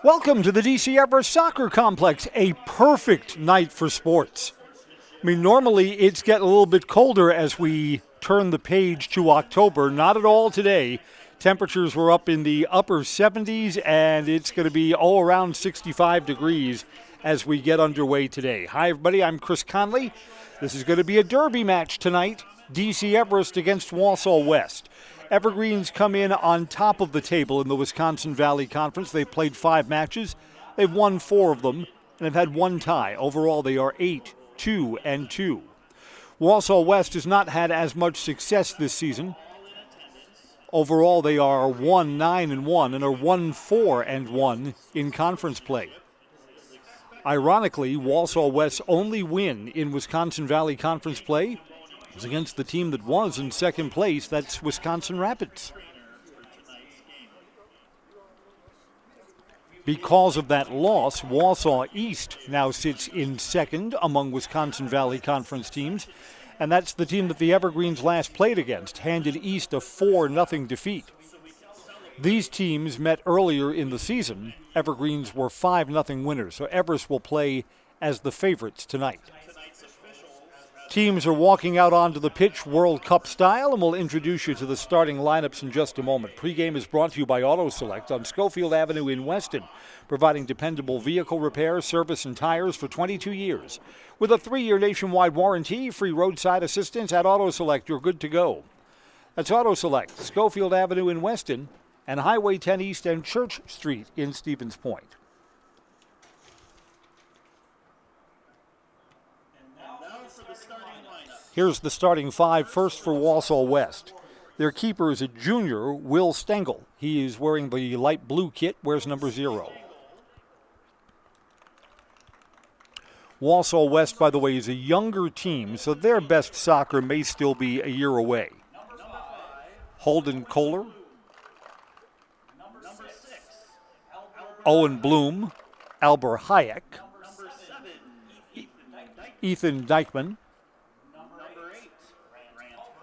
Welcome to the DC Everest Soccer Complex, a perfect night for sports. I mean, normally it's getting a little bit colder as we turn the page to October. Not at all today. Temperatures were up in the upper 70s, and it's going to be around 65 degrees as we get underway today. Hi, everybody. I'm Chris Conley. This is going to be a derby match tonight, DC Everest against Wausau West. Evergreens come in on top of the table in the Wisconsin Valley Conference. They've played 5 matches. They've won 4 of them and have had 1 tie. Overall, they are 8-2-2. Wausau West has not had as much success this season. Overall, they are 1-9-1 and are 1-4-1 in conference play. Ironically, Wausau West's only win in Wisconsin Valley Conference play was against the team that was in second place. That's Wisconsin Rapids. Because of that loss, Wausau East now sits in second among Wisconsin Valley Conference teams, and that's the team that the Evergreens last played against, handed East a 4-0 defeat. These teams met earlier in the season. Evergreens were 5-0 winners, so Everest will play as the favorites tonight. Teams are walking out onto the pitch World Cup style, and we'll introduce you to the starting lineups in just a moment. Pre-game is brought to you by Auto Select on Schofield Avenue in Weston, providing dependable vehicle repair, service, and tires for 22 years. With a 3-year nationwide warranty, free roadside assistance at Auto Select, you're good to go. That's Auto Select, Schofield Avenue in Weston, and Highway 10 East and Church Street in Stevens Point. Here's the starting 5 first for Wausau West. Their keeper is a junior, Will Stengel. He is wearing the light blue kit, wears number 0. Wausau West, by the way, is a younger team, so their best soccer may still be a year away. Holden Kohler, Owen Bloom, Albert Hayek, Ethan Dykman.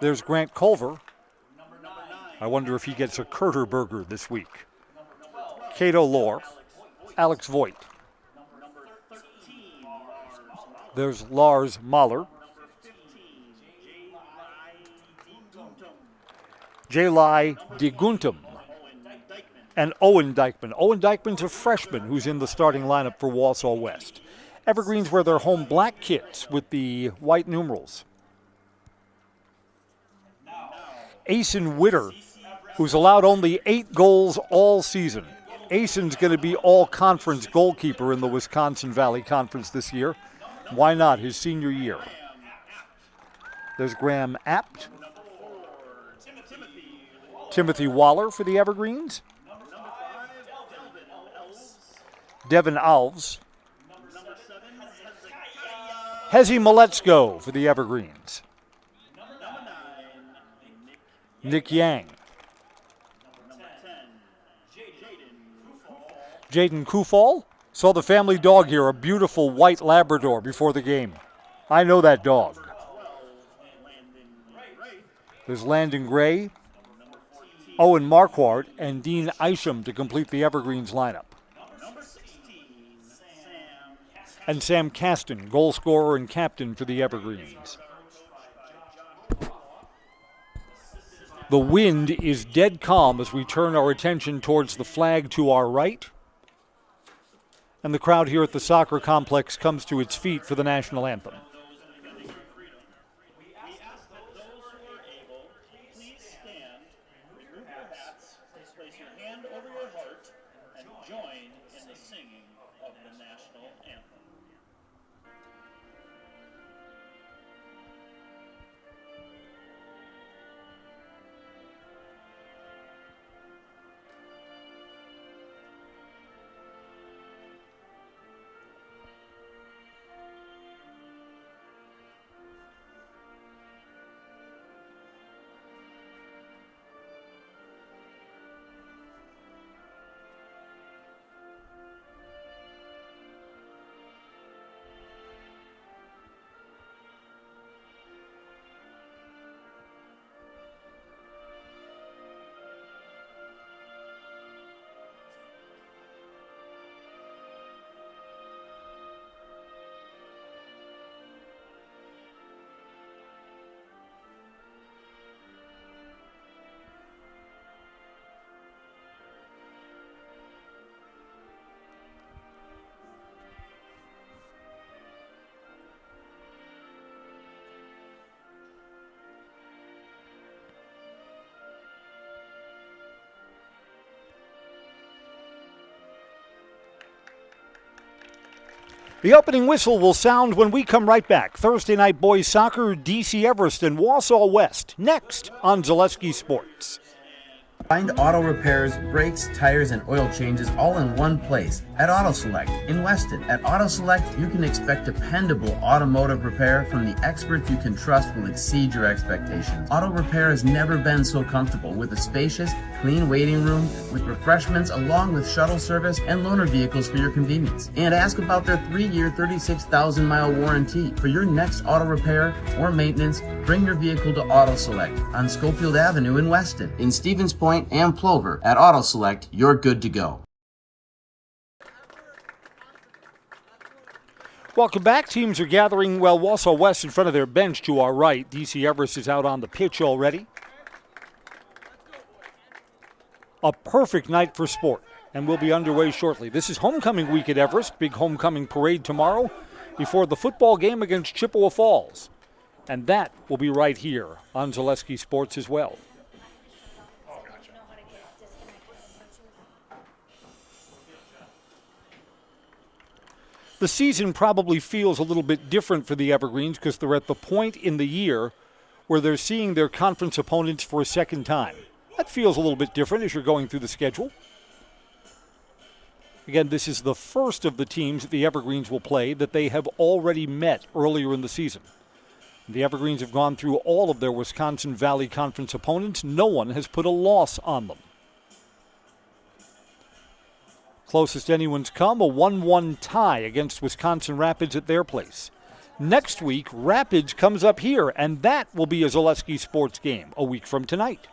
There's Grant Culver. I wonder if he gets a Kurter burger this week. Cato Lohr, Alex Voigt. There's Lars Mahler. Jalai de Guntum. And Owen Dykman. Owen Dykman's a freshman who's in the starting lineup for Wausau West. Evergreens wear their home black kits with the white numerals. Asen Witter, who's allowed only 8 goals all season. Asen's going to be all-conference goalkeeper in the Wisconsin Valley Conference this year. Why not, his senior year? There's Graham Apt. Timothy Waller for the Evergreens. Devin Alves. Hezi Maletsko for the Evergreens. Nick Yang. Jaden Kufal. Saw the family dog here, a beautiful white Labrador before the game. I know that dog. There's Landon Gray, Owen Marquardt, and Dean Isham to complete the Evergreens lineup. And Sam Caston, goal scorer and captain for the Evergreens. The wind is dead calm as we turn our attention towards the flag to our right. And the crowd here at the soccer complex comes to its feet for the national anthem. The opening whistle will sound when we come right back. Thursday night boys soccer, DC Everest and Wausau West. Next on Zaleski Sports. Find auto repairs, brakes, tires, and oil changes all in one place at Auto Select in Weston. At Auto Select, you can expect dependable automotive repair from the experts you can trust will exceed your expectations. Auto repair has never been so comfortable with a spacious, clean waiting room with refreshments along with shuttle service and loaner vehicles for your convenience. And ask about their 3-year, 36,000-mile warranty. For your next auto repair or maintenance, bring your vehicle to Auto Select on Schofield Avenue in Weston. In Stevens Point and Plover, at Auto Select, you're good to go. Welcome back. Teams are gathering, Wausau West in front of their bench to our right. DC Everest is out on the pitch already. A perfect night for sport, and we'll be underway shortly. This is homecoming week at Everest, big homecoming parade tomorrow before the football game against Chippewa Falls. And that will be right here on Zaleski Sports as well. The season probably feels a little bit different for the Evergreens because they're at the point in the year where they're seeing their conference opponents for a second time. That feels a little bit different as you're going through the schedule. Again, this is the first of the teams that the Evergreens will play that they have already met earlier in the season. The Evergreens have gone through all of their Wisconsin Valley Conference opponents. No one has put a loss on them. Closest anyone's come, a 1-1 tie against Wisconsin Rapids at their place. Next week, Rapids comes up here, and that will be a Zaleski Sports game a week from tonight.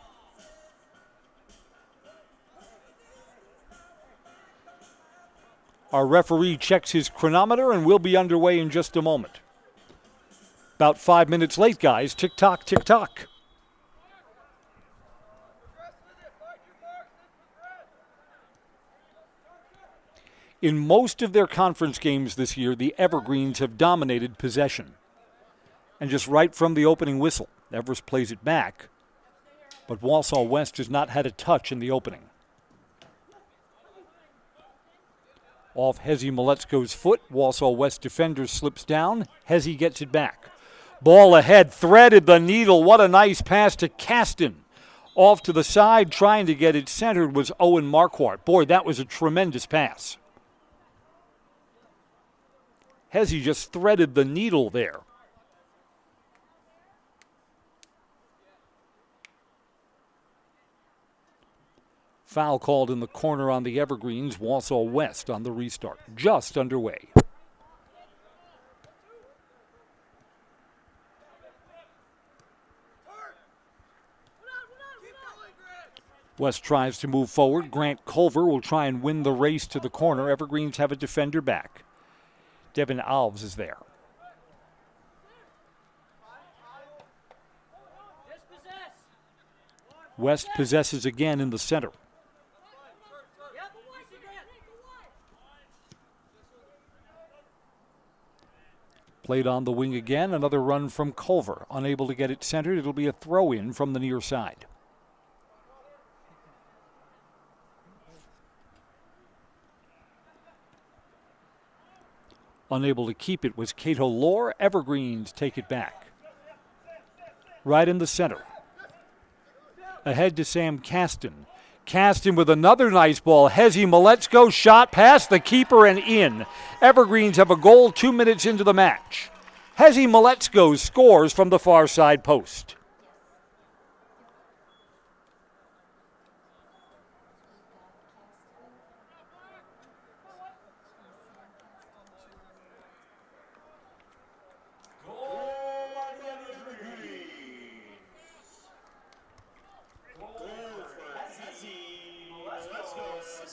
Our referee checks his chronometer, and we'll be underway in just a moment. About 5 minutes late, guys. Tick-tock, tick-tock. In most of their conference games this year, the Evergreens have dominated possession. And just right from the opening whistle, Everest plays it back. But Wausau West has not had a touch in the opening. Off Hezi Maletzko's foot, Wausau West defender slips down. Hezi gets it back. Ball ahead, threaded the needle. What a nice pass to Caston. Off to the side, trying to get it centered was Owen Marquardt. Boy, that was a tremendous pass. Hezi just threaded the needle there. Foul called in the corner on the Evergreens. Wausau West on the restart. Just underway. West tries to move forward. Grant Culver will try and win the race to the corner. Evergreens have a defender back. Devin Alves is there. West possesses again in the center. Played on the wing again. Another run from Culver. Unable to get it centered. It'll be a throw-in from the near side. Unable to keep it was Cato Lohr. Evergreens take it back. Right in the center. Ahead to Sam Caston. Caston with another nice ball. Hezi Maletzko shot past the keeper and in. Evergreens have a goal 2 minutes into the match. Hezi Maletzko scores from the far side post.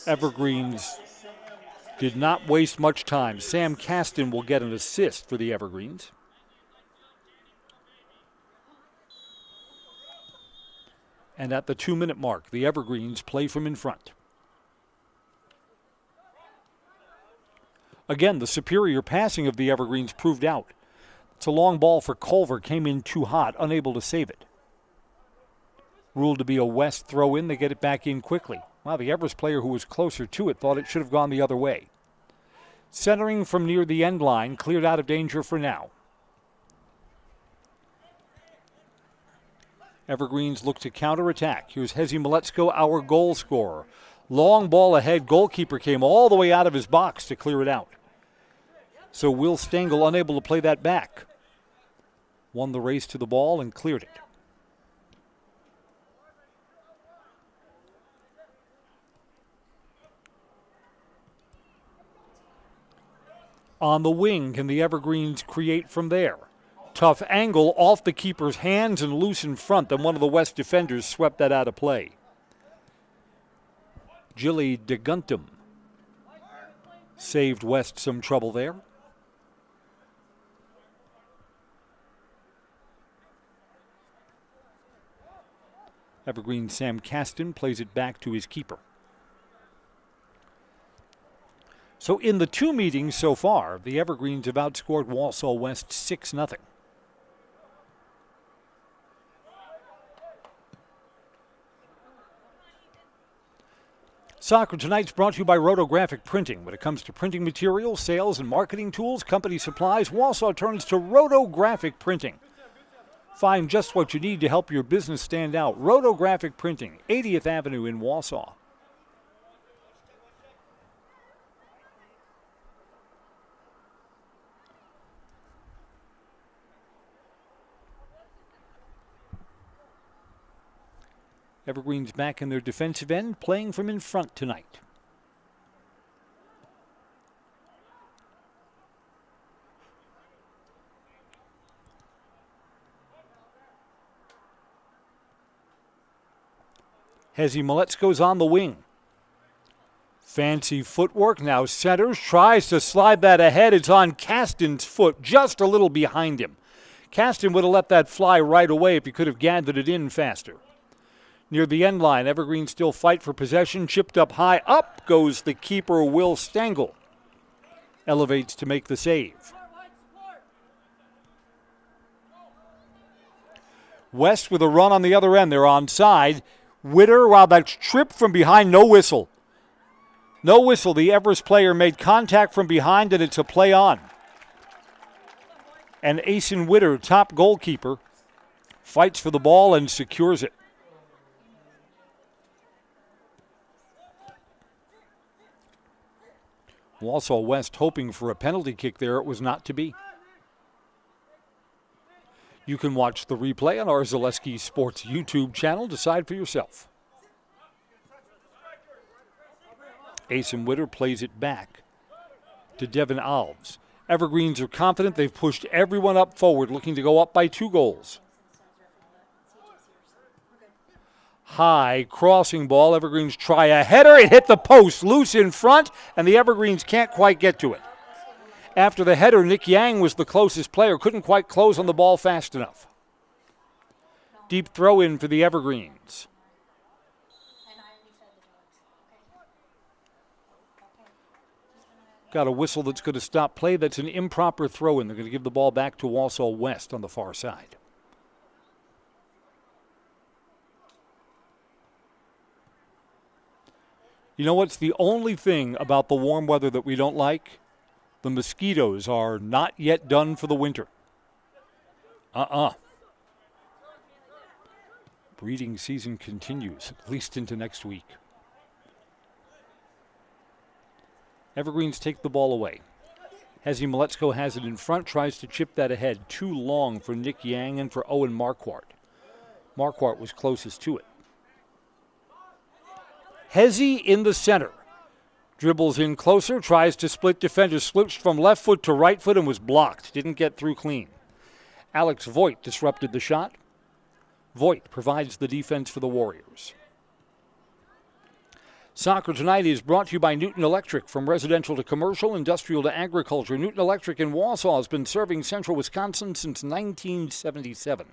Evergreens did not waste much time. Sam Caston will get an assist for the Evergreens. And at the 2-minute mark, the Evergreens play from in front. Again, the superior passing of the Evergreens proved out. It's a long ball for Culver, came in too hot, unable to save it. Ruled to be a West throw-in, they get it back in quickly. Wow, the Everest player who was closer to it thought it should have gone the other way. Centering from near the end line, cleared out of danger for now. Evergreens look to counterattack. Here's Hezi Maletzko, our goal scorer. Long ball ahead. Goalkeeper came all the way out of his box to clear it out. So Will Stengel unable to play that back. Won the race to the ball and cleared it. On the wing, can the Evergreens create from there? Tough angle off the keeper's hands and loose in front. Then one of the West defenders swept that out of play. Gilly DeGuntum saved West some trouble there. Evergreen Sam Caston plays it back to his keeper. So in the two meetings so far, the Evergreens have outscored Wausau West 6-0. Soccer Tonight's brought to you by Rotographic Printing. When it comes to printing materials, sales, and marketing tools, company supplies, Wausau turns to Rotographic Printing. Find just what you need to help your business stand out. Rotographic Printing, 80th Avenue in Wausau. Evergreens back in their defensive end, playing from in front tonight. Hezi Maletzko's on the wing. Fancy footwork, now centers, tries to slide that ahead. It's on Caston's foot, just a little behind him. Caston would have let that fly right away if he could have gathered it in faster. Near the end line, Evergreen still fight for possession. Chipped up high. Up goes the keeper, Will Stengel. Elevates to make the save. West with a run on the other end. They're onside. Witter, wow, that's tripped from behind. No whistle. No whistle. The Everest player made contact from behind, and it's a play on. And Asen Witter, top goalkeeper, fights for the ball and secures it. Wausau West hoping for a penalty kick there. It was not to be. You can watch the replay on our Zaleski Sports YouTube channel. Decide for yourself. Asen Witter plays it back to Devin Alves. Evergreens are confident. They've pushed everyone up forward, looking to go up by 2 goals. High crossing ball. Evergreens try a header. It hit the post, loose in front, and the Evergreens can't quite get to it. After the header, Nick Yang was the closest player. Couldn't quite close on the ball fast enough. Deep throw in for the Evergreens. Got a whistle that's going to stop play. That's an improper throw in. They're going to give the ball back to Wausau West on the far side. You know what's the only thing about the warm weather that we don't like? The mosquitoes are not yet done for the winter. Breeding season continues, at least into next week. Evergreens take the ball away. Hezi Maletzko has it in front, tries to chip that ahead. Too long for Nick Yang and for Owen Marquardt. Marquardt was closest to it. Hezi in the center. Dribbles in closer, tries to split defenders, switched from left foot to right foot and was blocked. Didn't get through clean. Alex Voigt disrupted the shot. Voigt provides the defense for the Warriors. Soccer Tonight is brought to you by Newton Electric. From residential to commercial, industrial to agriculture, Newton Electric in Wausau has been serving central Wisconsin since 1977.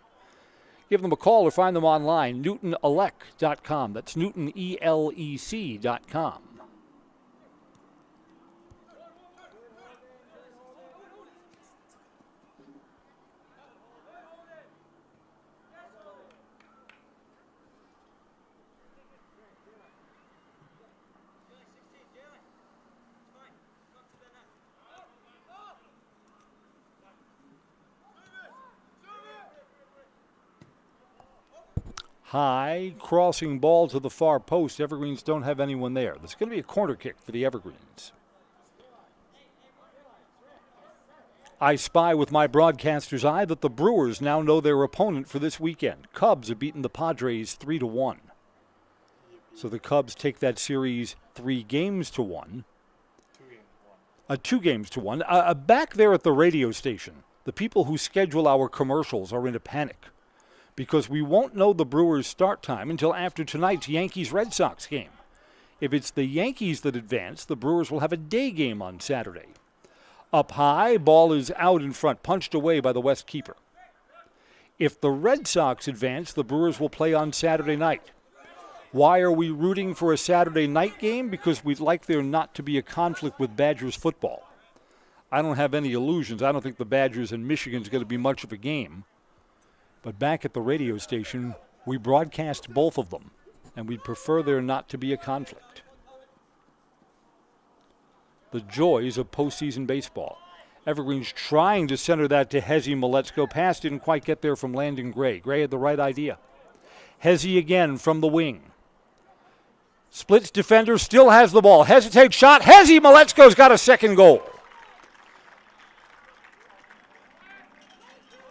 Give them a call or find them online, newtonelec.com. That's newtonelec.com. High, crossing ball to the far post. Evergreens don't have anyone there. There's going to be a corner kick for the Evergreens. I spy with my broadcaster's eye that the Brewers now know their opponent for this weekend. Cubs have beaten the Padres 3-1. So the Cubs take that series 3 games to 1. 2 games to 1. Back there at the radio station, the people who schedule our commercials are in a panic because we won't know the Brewers' start time until after tonight's Yankees-Red Sox game. If it's the Yankees that advance, the Brewers will have a day game on Saturday. Up high, ball is out in front, punched away by the West keeper. If the Red Sox advance, the Brewers will play on Saturday night. Why are we rooting for a Saturday night game? Because we'd like there not to be a conflict with Badgers football. I don't have any illusions. I don't think the Badgers and Michigan is going to be much of a game. But back at the radio station, we broadcast both of them, and we'd prefer there not to be a conflict. The joys of postseason baseball. Evergreens trying to center that to Hezzy Maletzko. Pass didn't quite get there from Landon Gray. Gray had the right idea. Hezzy again from the wing. Splits defender, still has the ball. Hesitates, shot. Hezzy Maletzko's got a second goal.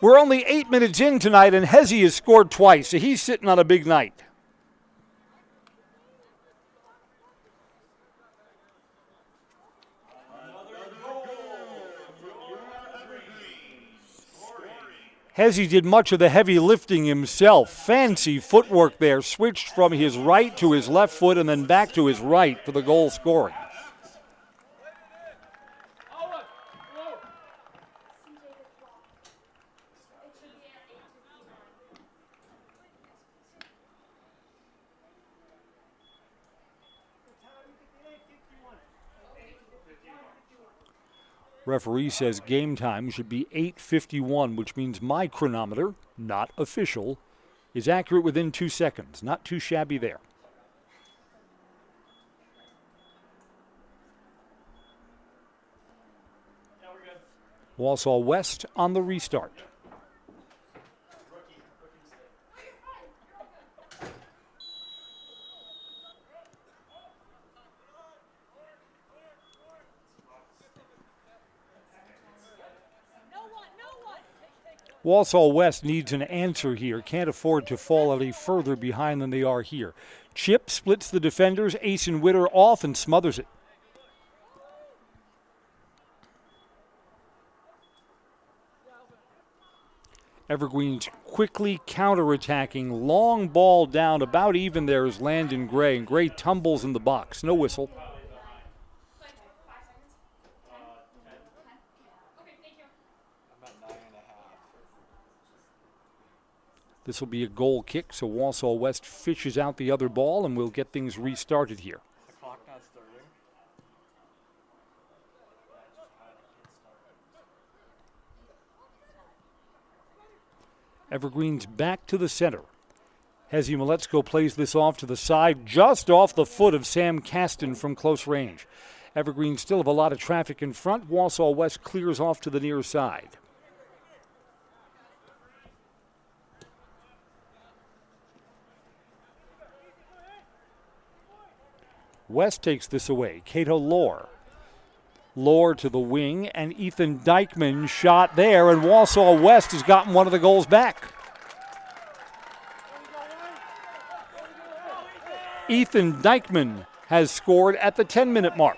We're only 8 minutes in tonight, and Hezzy has scored twice, so he's sitting on a big night. Hezzy did much of the heavy lifting himself. Fancy footwork there. Switched from his right to his left foot and then back to his right for the goal scoring. Referee says game time should be 8:51, which means my chronometer, not official, is accurate within 2 seconds. Not too shabby there. Wausau West on the restart. Wausau West needs an answer here. Can't afford to fall any further behind than they are here. Chip splits the defenders. Asen Witter off and smothers it. Evergreens quickly counterattacking. Long ball down. About even there is Landon Gray. And Gray tumbles in the box. No whistle. This will be a goal kick, so Wausau West fishes out the other ball, and we'll get things restarted here. The clock not starting. Evergreens back to the center. Hezzy Maletzko plays this off to the side, just off the foot of Sam Caston from close range. Evergreens still have a lot of traffic in front. Wausau West clears off to the near side. West takes this away. Cato Lohr. Lohr to the wing, and Ethan Dykeman shot there, and Wausau West has gotten one of the goals back. Ethan Dykeman has scored at the 10-minute mark.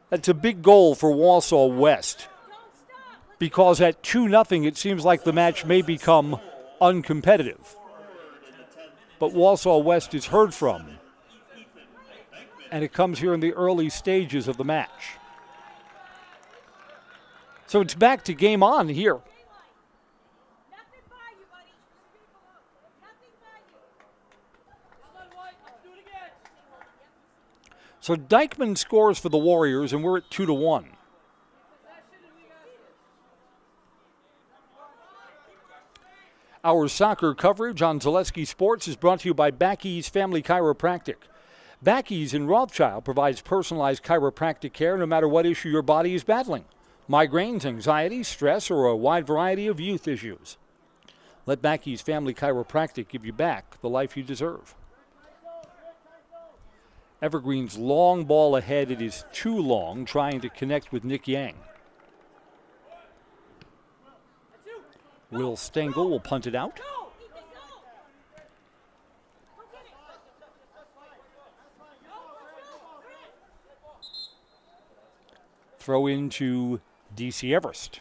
That's a big goal for Wausau West, because at 2-0 it seems like the match may become uncompetitive. But Wausau West is heard from, and it comes here in the early stages of the match. So it's back to game on here. So Dykeman scores for the Warriors, and we're at 2-1. Our soccer coverage on Zaleski Sports is brought to you by Backey's Family Chiropractic. Backy's in Rothschild provides personalized chiropractic care no matter what issue your body is battling. Migraines, anxiety, stress, or a wide variety of youth issues. Let Backy's Family Chiropractic give you back the life you deserve. Evergreen's long ball ahead. It is too long, trying to connect with Nick Yang. Will Stengel will punt it out. Throw into DC Everest.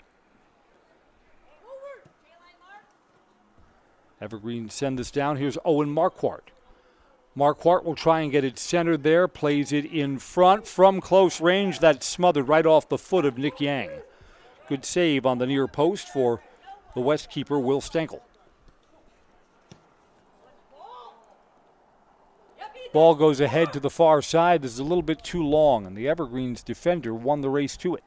Evergreen send this down. Here's Owen Marquardt. Marquardt will try and get it centered there. Plays it in front from close range. That's smothered right off the foot of Nick Yang. Good save on the near post for the West keeper, Will Stengel. Ball goes ahead to the far side. This is a little bit too long, and the Evergreens defender won the race to it.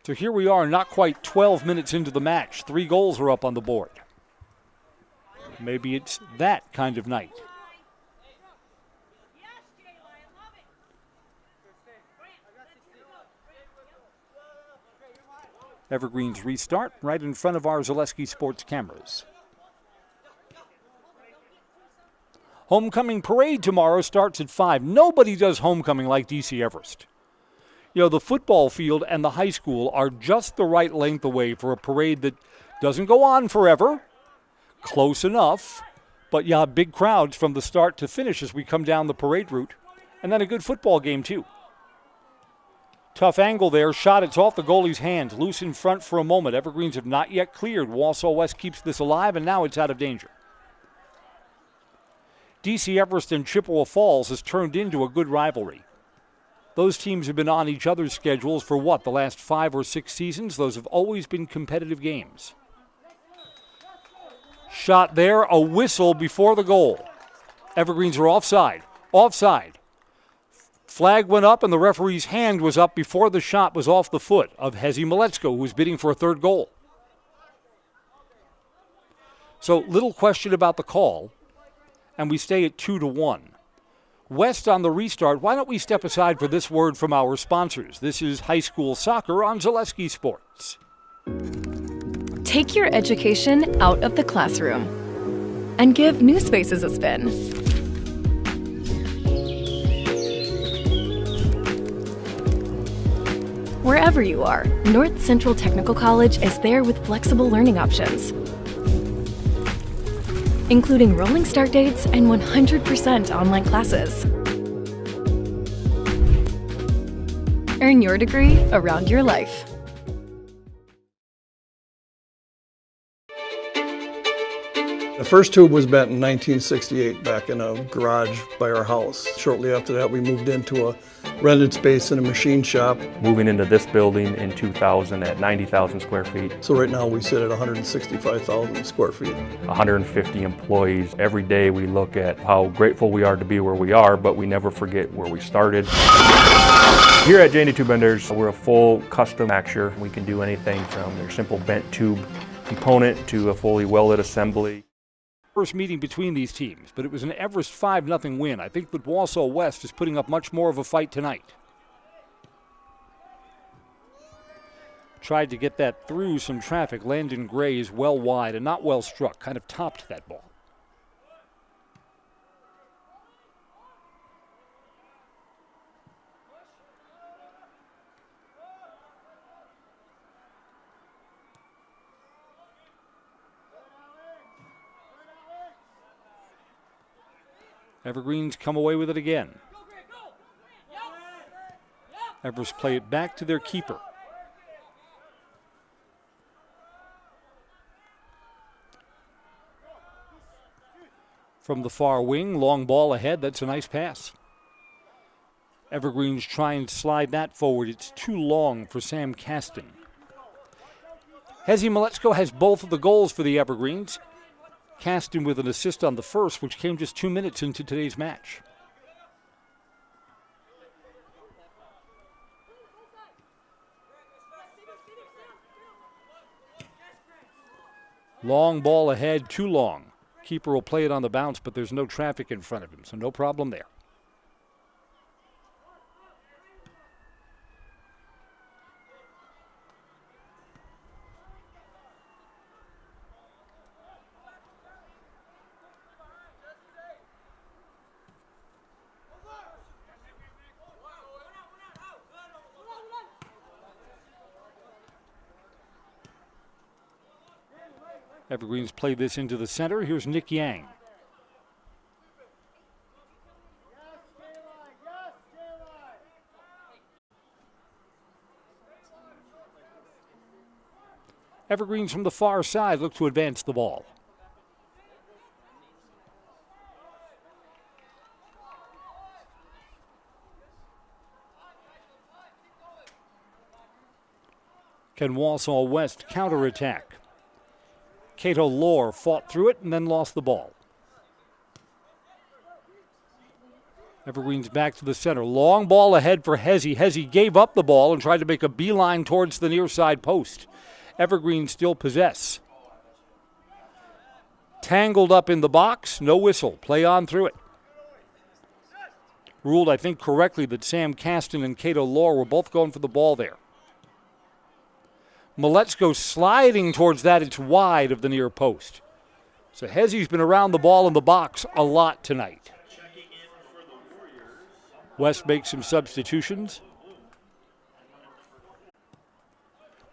So here we are, not quite 12 minutes into the match. 3 goals are up on the board. Maybe it's that kind of night. Evergreens restart right in front of our Zaleski Sports cameras. Homecoming parade tomorrow starts at 5. Nobody does homecoming like DC Everest. You know, the football field and the high school are just the right length away for a parade that doesn't go on forever. Close enough. But yeah, big crowds from the start to finish as we come down the parade route. And then a good football game, too. Tough angle there. Shot. It's off the goalie's hands. Loose in front for a moment. Evergreens have not yet cleared. Wausau West keeps this alive, and now it's out of danger. DC Everest and Chippewa Falls has turned into a good rivalry. Those teams have been on each other's schedules for the last 5 or 6 seasons? Those have always been competitive games. Shot there, a whistle before the goal. Evergreens are offside. Offside. Flag went up and the referee's hand was up before the shot was off the foot of Hezi Maletsko, who was bidding for a 3rd goal. So little question about the call, and we stay at 2-1. West on the restart. Why don't we step aside for this word from our sponsors? This is high school soccer on Zaleski Sports. Take your education out of the classroom and give New Spaces a spin. Wherever you are, North Central Technical College is there with flexible learning options, including rolling start dates and 100% online classes. Earn your degree around your life. The first tube was bent in 1968 back in a garage by our house. Shortly after that, we moved into a rented space in a machine shop. Moving into this building in 2000 at 90,000 square feet. So right now we sit at 165,000 square feet. 150 employees. Every day we look at how grateful we are to be where we are, but we never forget where we started. Here at J&D Tube Benders, we're a full custom manufacturer. We can do anything from your simple bent tube component to a fully welded assembly. First meeting between these teams, but it was an Everest 5-0 win. I think that Wausau West is putting up much more of a fight tonight. Tried to get that through some traffic. Landon Gray is well wide and not well struck. Kind of topped that ball. Evergreens come away with it again. Everest play it back to their keeper. From the far wing, long ball ahead. That's a nice pass. Evergreens try and slide that forward. It's too long for Sam Caston. Hezi Maletsko has both of the goals for the Evergreens. Caston with an assist on the first, which came just 2 minutes into today's match. Long ball ahead, too long. Keeper will play it on the bounce, but there's no traffic in front of him, so no problem there. Evergreens play this into the center. Here's Nick Yang. Evergreens from the far side look to advance the ball. Can Wausau West counterattack? Cato Lohr fought through it and then lost the ball. Evergreens back to the center. Long ball ahead for Hezzy. Hezzy gave up the ball and tried to make a beeline towards the near side post. Evergreens still possess. Tangled up in the box, no whistle. Play on through it. Ruled, I think, correctly that Sam Caston and Cato Lohr were both going for the ball there. Maletzko sliding towards that. It's wide of the near post. So Hezzy's been around the ball in the box a lot tonight. West makes some substitutions.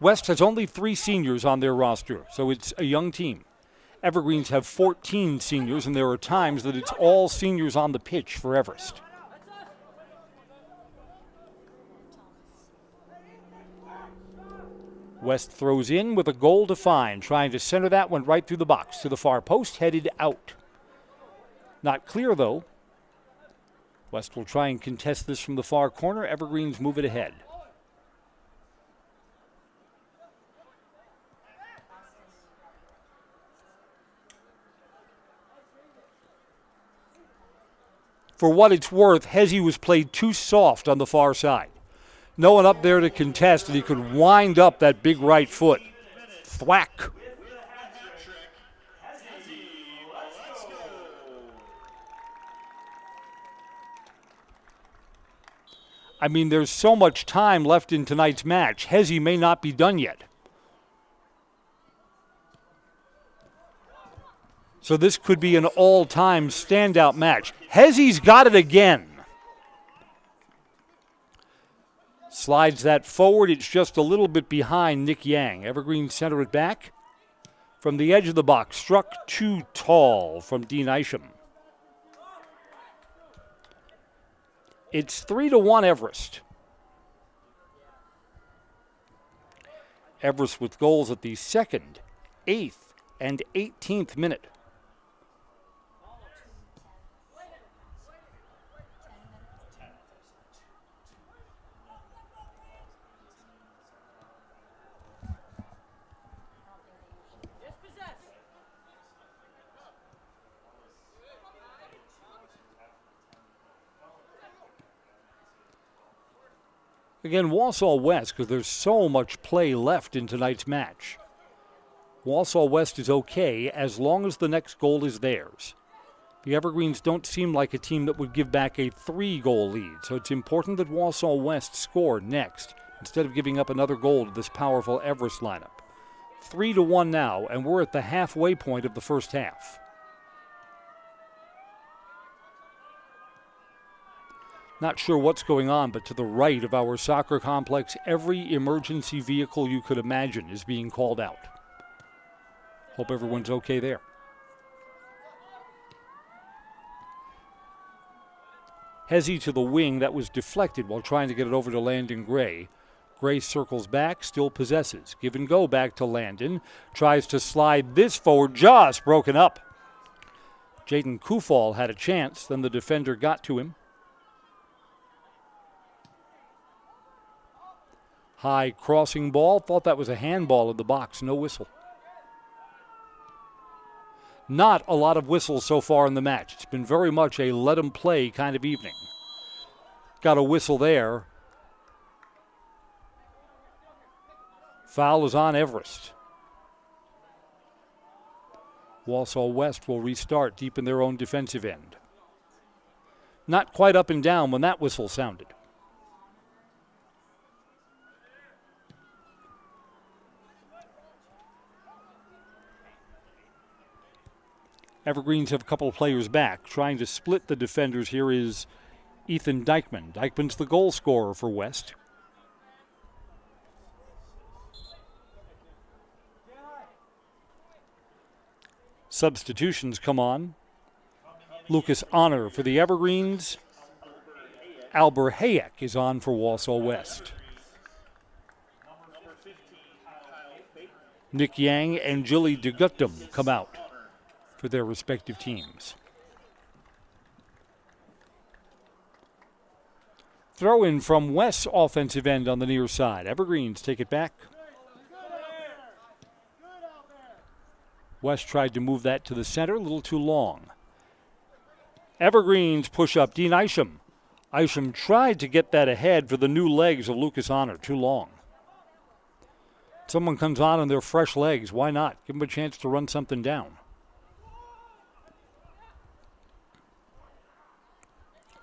West has only 3 seniors on their roster, so it's a young team. Evergreens have 14 seniors, and there are times that it's all seniors on the pitch for Everest. West throws in with a goal to find, trying to center that one right through the box to the far post, headed out. Not clear, though. West will try and contest this from the far corner. Evergreens move it ahead. For what it's worth, Hezzy was played too soft on the far side. No one up there to contest, and he could wind up that big right foot. Thwack. I mean, there's so much time left in tonight's match. Hezzy may not be done yet. So this could be an all-time standout match. Hezzy's got it again. Slides that forward. It's just a little bit behind Nick Yang. Evergreen center it back. From the edge of the box, struck too tall from Dean Isham. It's 3-1 Everest. Everest with goals at the 2nd, 8th, and 18th minute. Again, Wausau West, because there's so much play left in tonight's match. Wausau West is okay as long as the next goal is theirs. The Evergreens don't seem like a team that would give back a 3-goal lead, so it's important that Wausau West score next instead of giving up another goal to this powerful Everest lineup. 3-1 now, and we're at the halfway point of the first half. Not sure what's going on, but to the right of our soccer complex, every emergency vehicle you could imagine is being called out. Hope everyone's okay there. Hezzy to the wing. That was deflected while trying to get it over to Landon Gray. Gray circles back, still possesses. Give and go back to Landon. Tries to slide this forward, just broken up. Jaden Kufal had a chance, then the defender got to him. High crossing ball. Thought that was a handball in the box. No whistle. Not a lot of whistles so far in the match. It's been very much a let 'em play kind of evening. Got a whistle there. Foul is on Everest. Wausau West will restart deep in their own defensive end. Not quite up and down when that whistle sounded. Evergreens have a couple of players back. Trying to split the defenders here is Ethan Dykman. Dykman's the goal scorer for West. Substitutions come on. Lucas Honor for the Evergreens. Albert Hayek is on for Wausau West. Nick Yang and Julie DeGuttum come out for their respective teams. Throw in from West's offensive end on the near side. Evergreens take it back. West tried to move that to the center, a little too long. Evergreens push up Dean Isham. Isham tried to get that ahead for the new legs of Lucas Honor, too long. Someone comes on their fresh legs, why not? Give them a chance to run something down.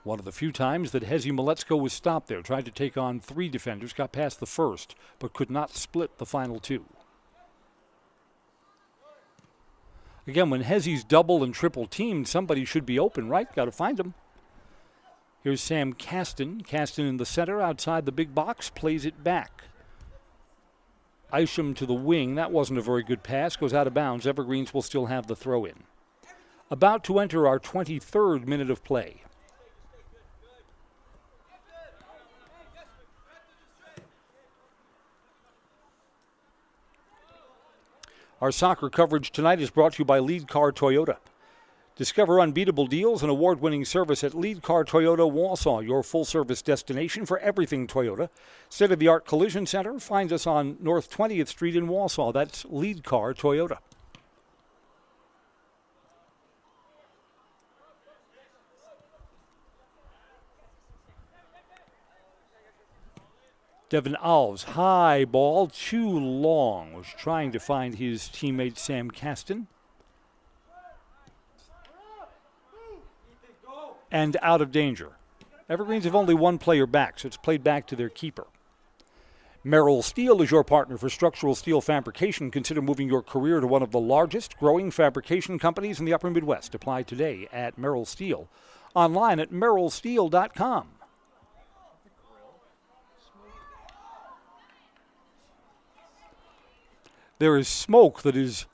One of the few times that Hezi Maletsko was stopped there, tried to take on 3 defenders, got past the first, but could not split the final 2. Again, when Hezi's double and triple teamed, somebody should be open, right? Got to find him. Here's Sam Caston. Caston in the center, outside the big box, plays it back. Isham to the wing. That wasn't a very good pass. Goes out of bounds. Evergreens will still have the throw in. About to enter our 23rd minute of play. Our soccer coverage tonight is brought to you by Lead Car Toyota. Discover unbeatable deals and award-winning service at Lead Car Toyota Wausau, your full-service destination for everything Toyota. State-of-the-art collision center. Find us on North 20th Street in Wausau. That's Lead Car Toyota. Devin Alves, high ball, too long. Was trying to find his teammate Sam Caston. And out of danger. Evergreens have only one player back, so it's played back to their keeper. Merrill Steel is your partner for structural steel fabrication. Consider moving your career to one of the largest growing fabrication companies in the upper Midwest. Apply today at Merrill Steel. Online at merrillsteel.com. There is smoke that is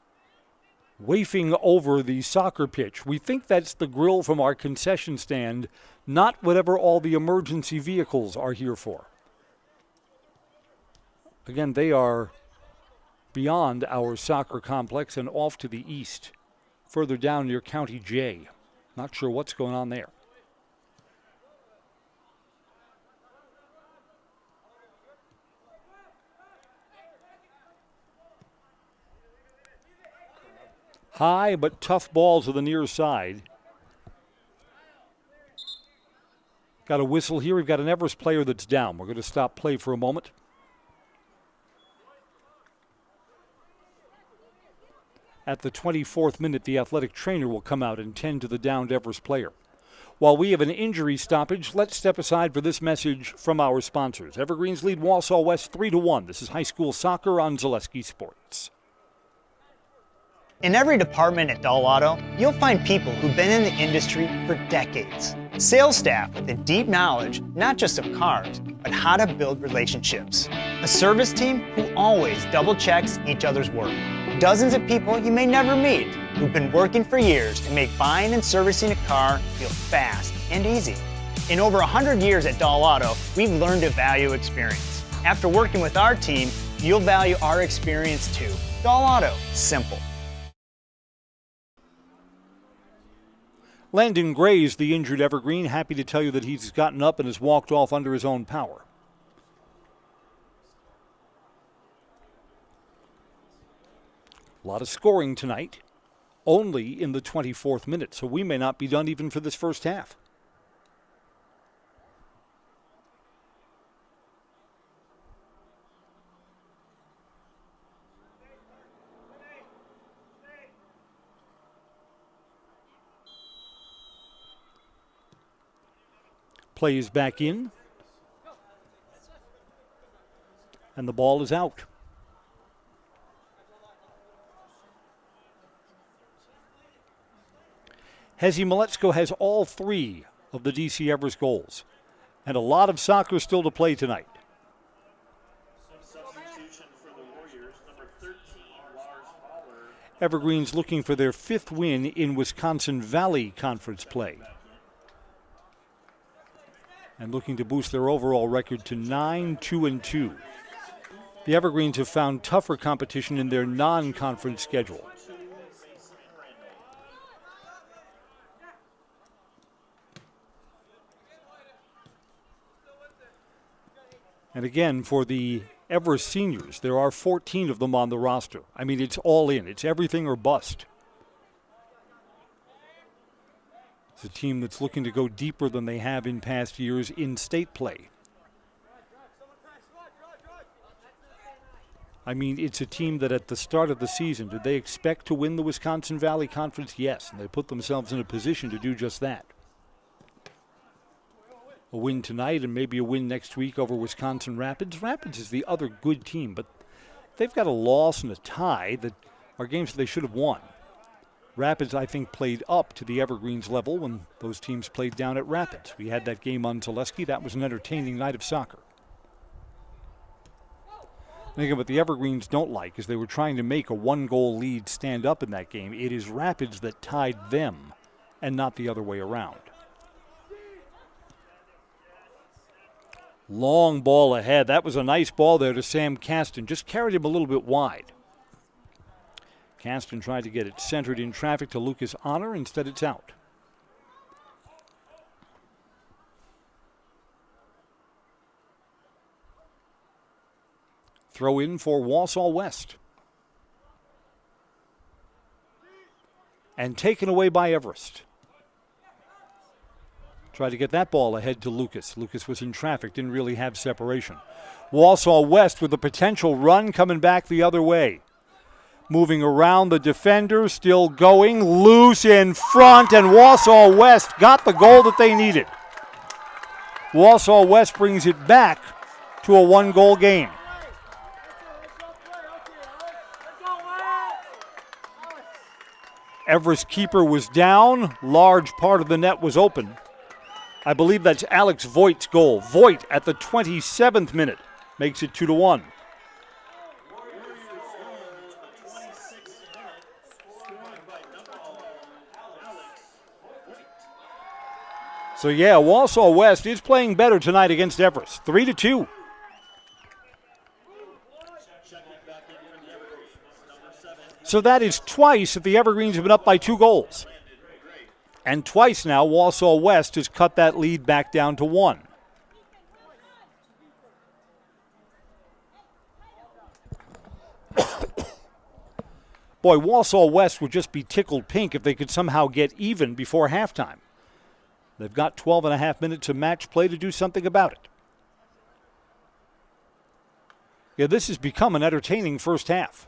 wafting over the soccer pitch. We think that's the grill from our concession stand, not whatever all the emergency vehicles are here for. Again, they are beyond our soccer complex and off to the east, further down near County J. Not sure what's going on there. High but tough ball to the near side. Got a whistle here. We've got an Everest player that's down. We're going to stop play for a moment. At the 24th minute, the athletic trainer will come out and tend to the downed Everest player. While we have an injury stoppage, let's step aside for this message from our sponsors. Evergreens lead Wausau West 3-1. This is high school soccer on Zaleski Sports. In every department at Dahl Auto, you'll find people who've been in the industry for decades. Sales staff with a deep knowledge, not just of cars, but how to build relationships. A service team who always double checks each other's work. Dozens of people you may never meet who've been working for years to make buying and servicing a car feel fast and easy. In over 100 years at Dahl Auto, we've learned to value experience. After working with our team, you'll value our experience too. Dahl Auto, simple. Landon Gray is the injured Evergreen. Happy to tell you that he's gotten up and has walked off under his own power. A lot of scoring tonight, only in the 24th minute, so we may not be done even for this first half. Play is back in. And the ball is out. Hezi Maletsko has all 3 of the DC Everest goals. And a lot of soccer still to play tonight. Evergreens looking for their 5th win in Wisconsin Valley Conference play. And looking to boost their overall record to 9-2-2. The Evergreens have found tougher competition in their non-conference schedule. And again, for the Everest seniors, there are 14 of them on the roster. I mean, it's all in. It's everything or bust. It's a team that's looking to go deeper than they have in past years in state play. I mean, it's a team that at the start of the season, did they expect to win the Wisconsin Valley Conference? Yes, and they put themselves in a position to do just that. A win tonight and maybe a win next week over Wisconsin Rapids. Rapids is the other good team, but they've got a loss and a tie that are games that they should have won. Rapids, I think, played up to the Evergreens level when those teams played down at Rapids. We had that game on Zaleski. That was an entertaining night of soccer. And again, what the Evergreens don't like is they were trying to make a 1-goal lead stand up in that game. It is Rapids that tied them and not the other way around. Long ball ahead. That was a nice ball there to Sam Caston. Just carried him a little bit wide. Caston tried to get it centered in traffic to Lucas Honor. Instead, it's out. Throw in for Wausau West. And taken away by Everest. Tried to get that ball ahead to Lucas. Lucas was in traffic, didn't really have separation. Wausau West with a potential run coming back the other way. Moving around the defender, still going, loose in front, and Wausau West got the goal that they needed. Wausau West brings it back to a 1-goal game. Everest keeper was down. Large part of the net was open. I believe that's Alex Voigt's goal. Voigt at the 27th minute makes it 2-1. So yeah, Wausau West is playing better tonight against Everest. 3-2. So that is twice that the Evergreens have been up by 2 goals. And twice now, Wausau West has cut that lead back down to 1. Boy, Wausau West would just be tickled pink if they could somehow get even before halftime. They've got 12 and a half minutes of match play to do something about it. Yeah, this has become an entertaining first half.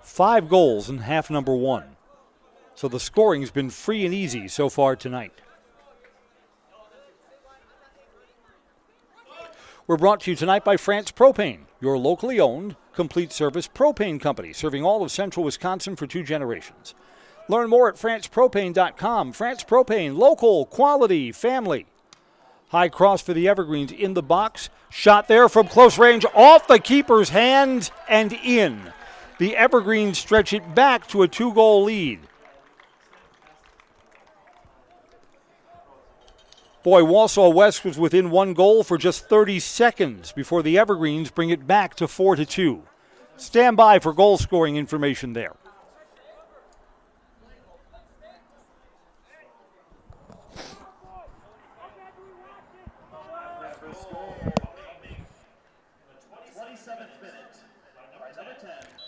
Five goals in half number 1. So the scoring's been free and easy so far tonight. We're brought to you tonight by France Propane, your locally owned, complete service propane company, serving all of central Wisconsin for 2 generations. Learn more at francepropane.com. France Propane, local, quality, family. High cross for the Evergreens in the box. Shot there from close range, off the keeper's hands and in. The Evergreens stretch it back to a 2-goal lead. Boy, Wausau West was within 1 goal for just 30 seconds before the Evergreens bring it back to 4-2. Stand by for goal scoring information there.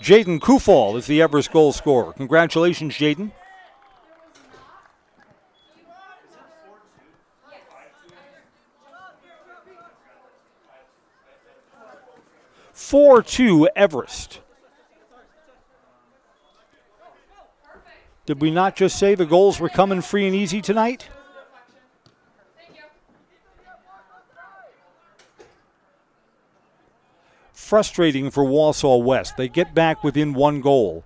Jaden Kufal is the Everest goal scorer. Congratulations, Jaden. 4-2 Everest. Did we not just say the goals were coming free and easy tonight? Frustrating for Wausau West. They get back within one goal.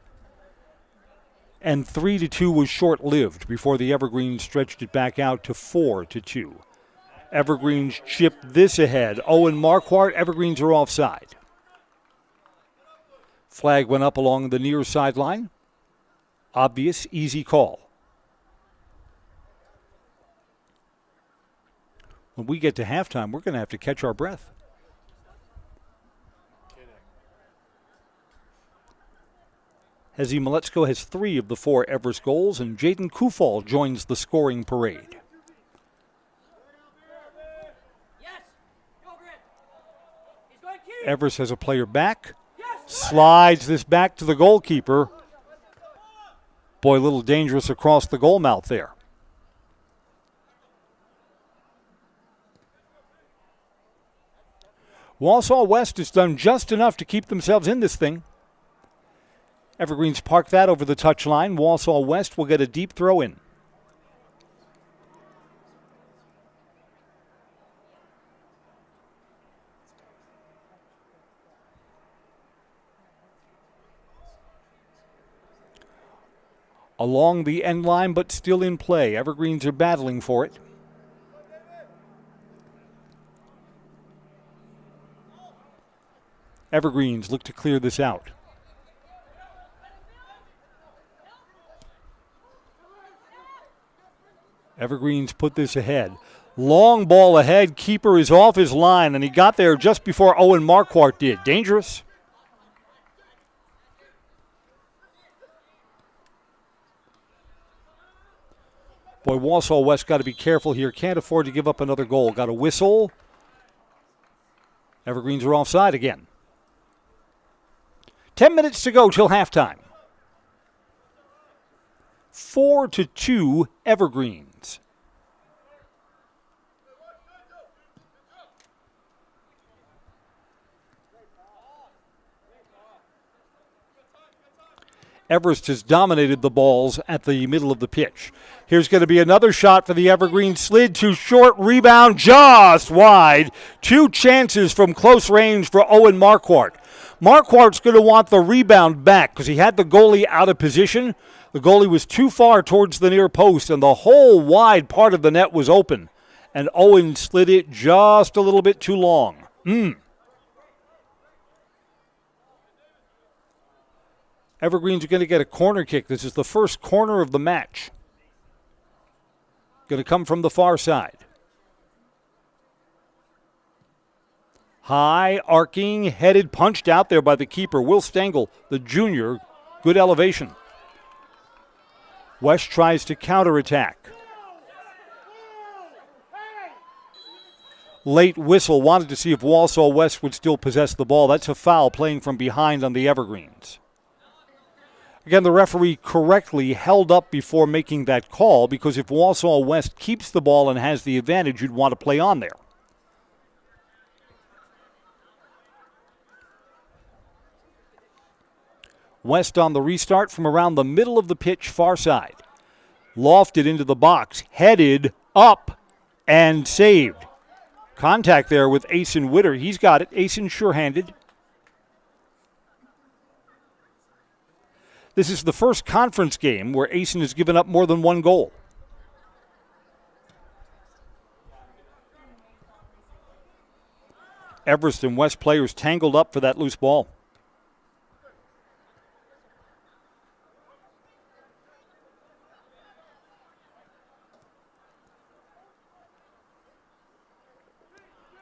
And 3-2 was short-lived before the Evergreens stretched it back out to 4-2. Evergreens chip this ahead. Owen Marquardt, Evergreens are offside. Flag went up along the near sideline. Obvious, easy call. When we get to halftime, we're going to have to catch our breath. Hezi Maletsko has 3 of the 4 Everest goals, and Jaden Kufal joins the scoring parade. Everest has a player back. Slides this back to the goalkeeper. Boy, a little dangerous across the goal mouth there. Wausau West has done just enough to keep themselves in this thing. Evergreens park that over the touchline. Wausau West will get a deep throw in. Along the end line, but still in play. Evergreens are battling for it. Evergreens look to clear this out. Evergreens put this ahead. Long ball ahead. Keeper is off his line, and he got there just before Owen Marquardt did. Dangerous. Boy, Wausau West got to be careful here. Can't afford to give up another goal. Got a whistle. Evergreens are offside again. 10 minutes to go till halftime. 4-2 Evergreens. Everest has dominated the balls at the middle of the pitch. Here's going to be another shot for the Evergreen. Slid too short, rebound just wide. 2 chances from close range for Owen Marquardt. Marquardt's going to want the rebound back because he had the goalie out of position. The goalie was too far towards the near post, and the whole wide part of the net was open. And Owen slid it just a little bit too long. Evergreens are going to get a corner kick. This is the first corner of the match. Going to come from the far side. High, arcing, headed, punched out there by the keeper, Will Stengel, the junior. Good elevation. West tries to counterattack. Late whistle, wanted to see if Wausau West would still possess the ball. That's a foul playing from behind on the Evergreens. Again, the referee correctly held up before making that call because if Wausau West keeps the ball and has the advantage, you'd want to play on there. West on the restart from around the middle of the pitch, far side. Lofted into the box, headed up and saved. Contact there with Asen Witter. He's got it. Asen sure-handed. This is the first conference game where Asen has given up more than 1 goal. Everest and West players tangled up for that loose ball.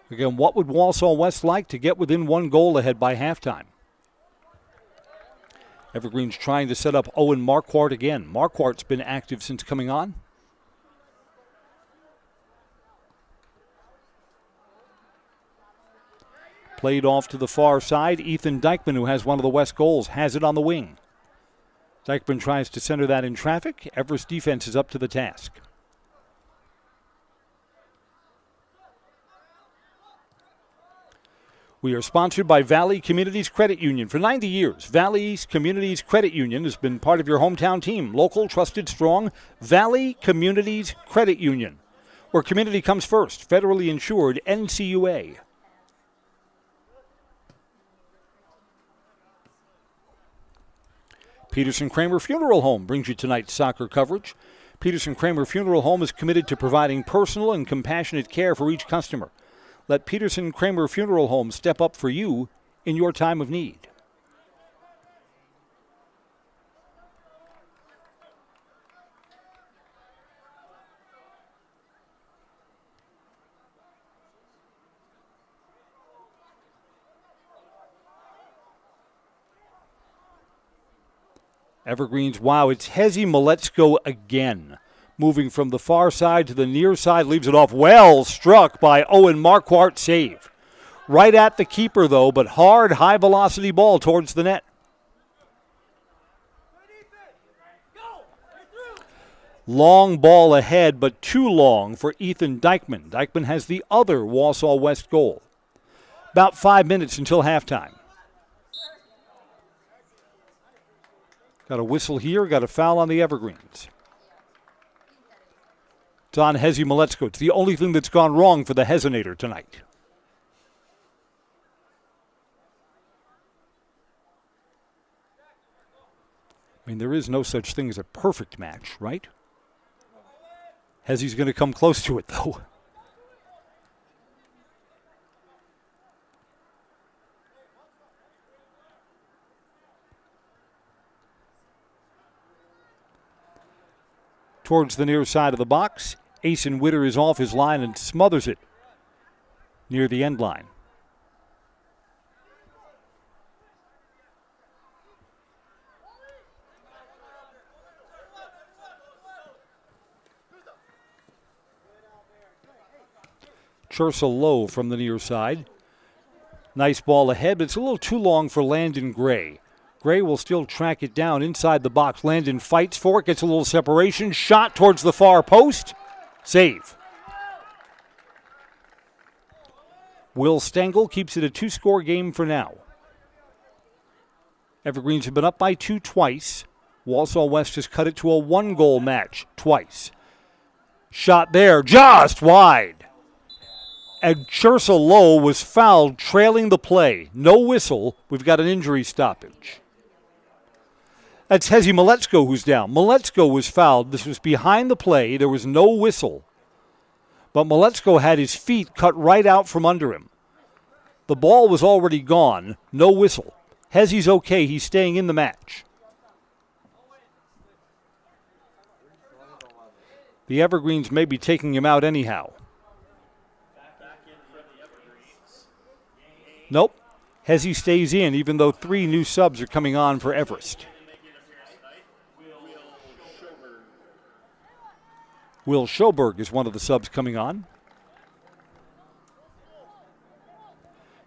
Again, what would Wausau West like to get within 1 goal ahead by halftime? Evergreen's trying to set up Owen Marquardt again. Marquardt's been active since coming on. Played off to the far side. Ethan Dykman, who has one of the West goals, has it on the wing. Dykman tries to center that in traffic. Everest defense is up to the task. We are sponsored by Valley Communities Credit Union. For 90 years, Valley Communities Credit Union has been part of your hometown team. Local, trusted, strong. Valley Communities Credit Union, where community comes first. Federally insured, NCUA. Peterson Kramer Funeral Home brings you tonight's soccer coverage. Peterson Kramer Funeral Home is committed to providing personal and compassionate care for each customer. Let Peterson Kramer Funeral Home step up for you in your time of need. Evergreens, wow, it's Hezi Maletzko again. Moving from the far side to the near side, leaves it off. Well struck by Owen Marquardt, save. Right at the keeper, though, but hard, high-velocity ball towards the net. Long ball ahead, but too long for Ethan Dykman. Dykman has the other Wausau West goal. About 5 minutes until halftime. Got a whistle here, got a foul on the Evergreens. It's on Hezi Maletzko. It's the only thing that's gone wrong for the Hesinator tonight. I mean, there is no such thing as a perfect match, right? Hezi's going to come close to it, though. Towards the near side of the box, Asen Witter is off his line and smothers it near the end line. Chursa low from the near side. Nice ball ahead, but it's a little too long for Landon Gray. Gray will still track it down inside the box. Landon fights for it, gets a little separation. Shot towards the far post. Save. Will Stengel keeps it a 2-score game for now. Evergreens have been up by 2 twice. Wausau West has cut it to a 1-goal match twice. Shot there, just wide. And Chursa Low was fouled trailing the play. No whistle. We've got an injury stoppage. That's Hezi Maletzko who's down. Maletzko was fouled. This was behind the play. There was no whistle. But Maletzko had his feet cut right out from under him. The ball was already gone. No whistle. Hezi's okay. He's staying in the match. The Evergreens may be taking him out anyhow. Nope. Hezi stays in, even though 3 new subs are coming on for Everest. Will Schoberg is one of the subs coming on.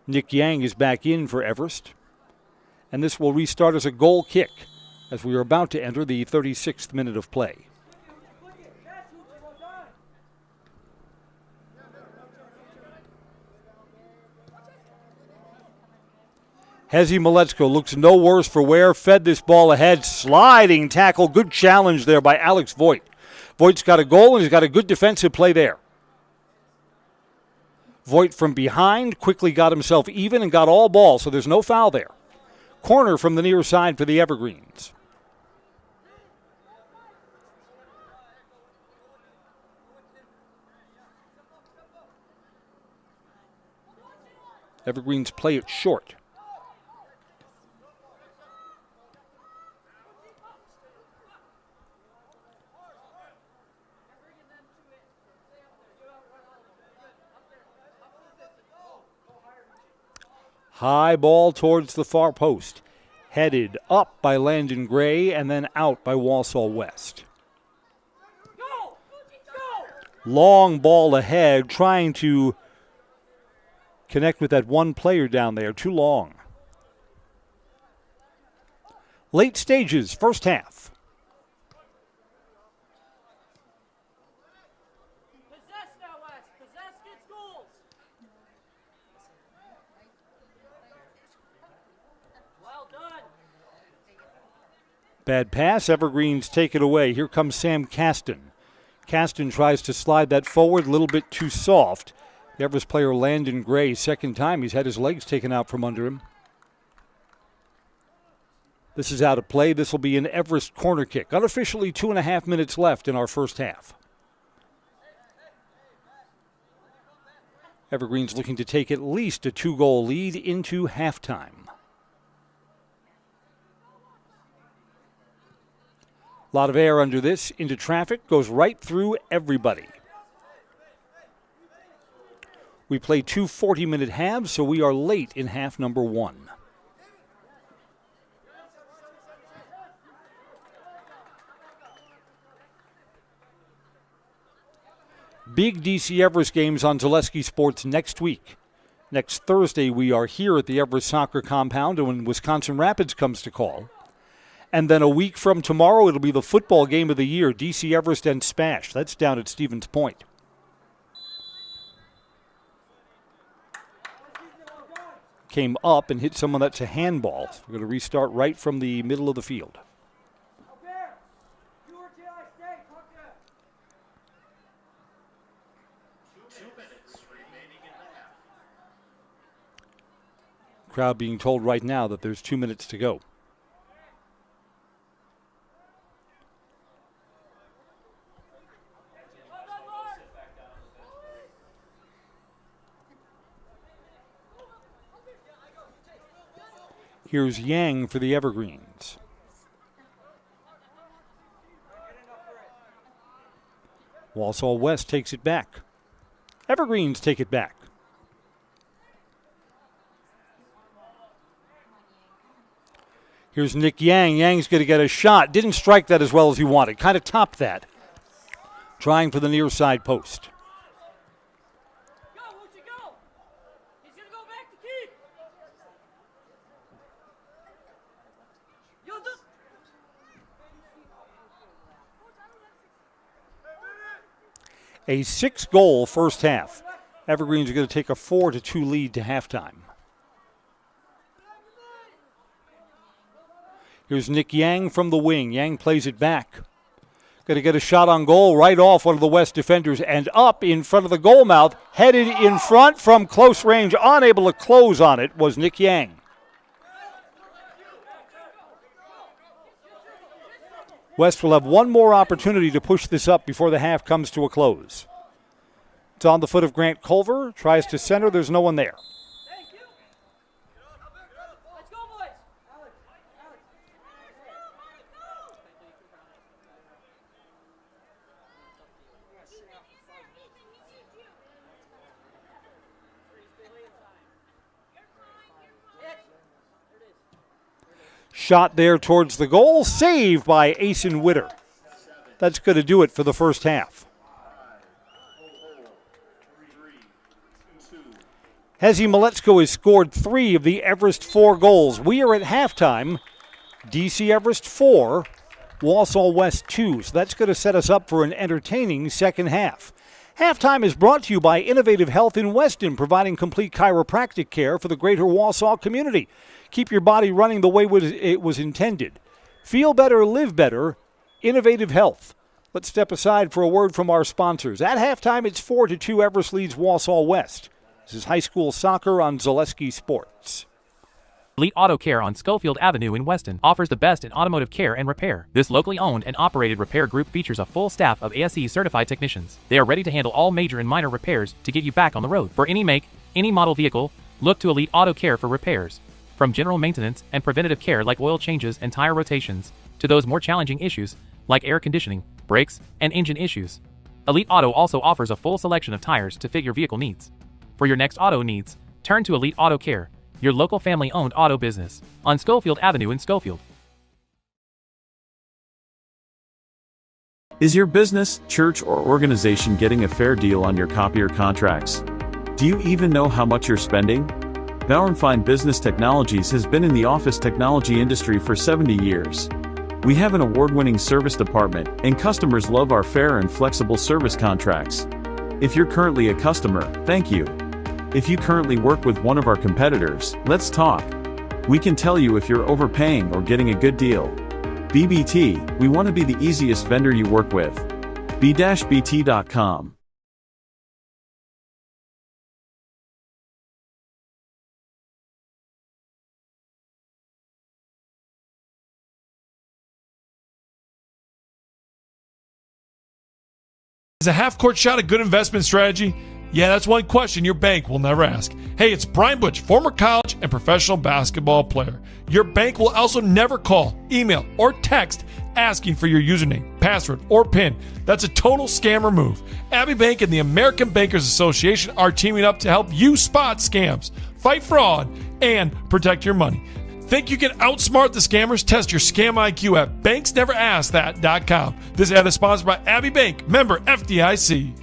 Nick Yang is back in for Everest. And this will restart as a goal kick as we are about to enter the 36th minute of play. Hezi Maletzko looks no worse for wear. Fed this ball ahead. Sliding tackle. Good challenge there by Alex Voigt. Voigt's got a goal and he's got a good defensive play there. Voigt from behind quickly got himself even and got all ball, so there's no foul there. Corner from the near side for the Evergreens. Evergreens play it short. High ball towards the far post. Headed up by Landon Gray and then out by Wausau West. Long ball ahead, trying to connect with that one player down there. Too long. Late stages, first half. Bad pass. Evergreens take it away. Here comes Sam Caston. Caston tries to slide that forward, a little bit too soft. The Everest player Landon Gray, second time he's had his legs taken out from under him. This is out of play. This will be an Everest corner kick. Unofficially 2.5 minutes left in our first half. Evergreens looking to take at least a 2-goal lead into halftime. A lot of air under this, into traffic, goes right through everybody. We play 2 40-minute halves, so we are late in half number 1. Big DC Everest games on Zaleski Sports next week. Next Thursday, we are here at the Everest Soccer Compound when Wisconsin Rapids comes to call. And then a week from tomorrow, it'll be the football game of the year, DC Everest and Spash. That's down at Stevens Point. Came up and hit someone. That's a handball. We're going to restart right from the middle of the field. Crowd being told right now that there's 2 minutes to go. Here's Yang for the Evergreens. Wausau West takes it back. Evergreens take it back. Here's Nick Yang. Yang's going to get a shot. Didn't strike that as well as he wanted. Kind of topped that. Trying for the near side post. A 6-goal first half. Evergreens are going to take a 4-2 lead to halftime. Here's Nick Yang from the wing. Yang plays it back. Going to get a shot on goal right off one of the West defenders and up in front of the goal mouth. Headed in front from close range. Unable to close on it was Nick Yang. West will have one more opportunity to push this up before the half comes to a close. It's on the foot of Grant Culver. Tries to center. There's no one there. Shot there towards the goal. Saved by Asen Witter. That's going to do it for the first half. Hezi Maletsko has scored 3 of the Everest 4 goals. We are at halftime. DC Everest 4, Wausau West 2. So that's going to set us up for an entertaining second half. Halftime is brought to you by Innovative Health in Weston, providing complete chiropractic care for the greater Wausau community. Keep your body running the way it was intended. Feel better, live better. Innovative Health. Let's step aside for a word from our sponsors. At halftime, it's 4-2 Everest leads Wausau West. This is high school soccer on Zaleski Sports. Elite Auto Care on Schofield Avenue in Weston offers the best in automotive care and repair. This locally owned and operated repair group features a full staff of ASE certified technicians. They are ready to handle all major and minor repairs to get you back on the road. For any make, any model vehicle, look to Elite Auto Care for repairs. From general maintenance and preventative care like oil changes and tire rotations, to those more challenging issues like air conditioning, brakes, and engine issues. Elite Auto also offers a full selection of tires to fit your vehicle needs. For your next auto needs, turn to Elite Auto Care, your local family-owned auto business, on Schofield Avenue in Schofield. Is your business, church, or organization getting a fair deal on your copier contracts? Do you even know how much you're spending? Bauernfeind Business Technologies has been in the office technology industry for 70 years. We have an award-winning service department, and customers love our fair and flexible service contracts. If you're currently a customer, thank you. If you currently work with one of our competitors, let's talk. We can tell you if you're overpaying or getting a good deal. BBT, we want to be the easiest vendor you work with. b-bt.com. Is a half-court shot a good investment strategy? Yeah, that's one question your bank will never ask. Hey, it's Brian Butch, former college and professional basketball player. Your bank will also never call, email, or text asking for your username, password, or PIN. That's a total scammer move. Abbey Bank and the American Bankers Association are teaming up to help you spot scams, fight fraud, and protect your money. Think you can outsmart the scammers? Test your scam IQ at banksneveraskthat.com. This ad is sponsored by Abbey Bank, member FDIC.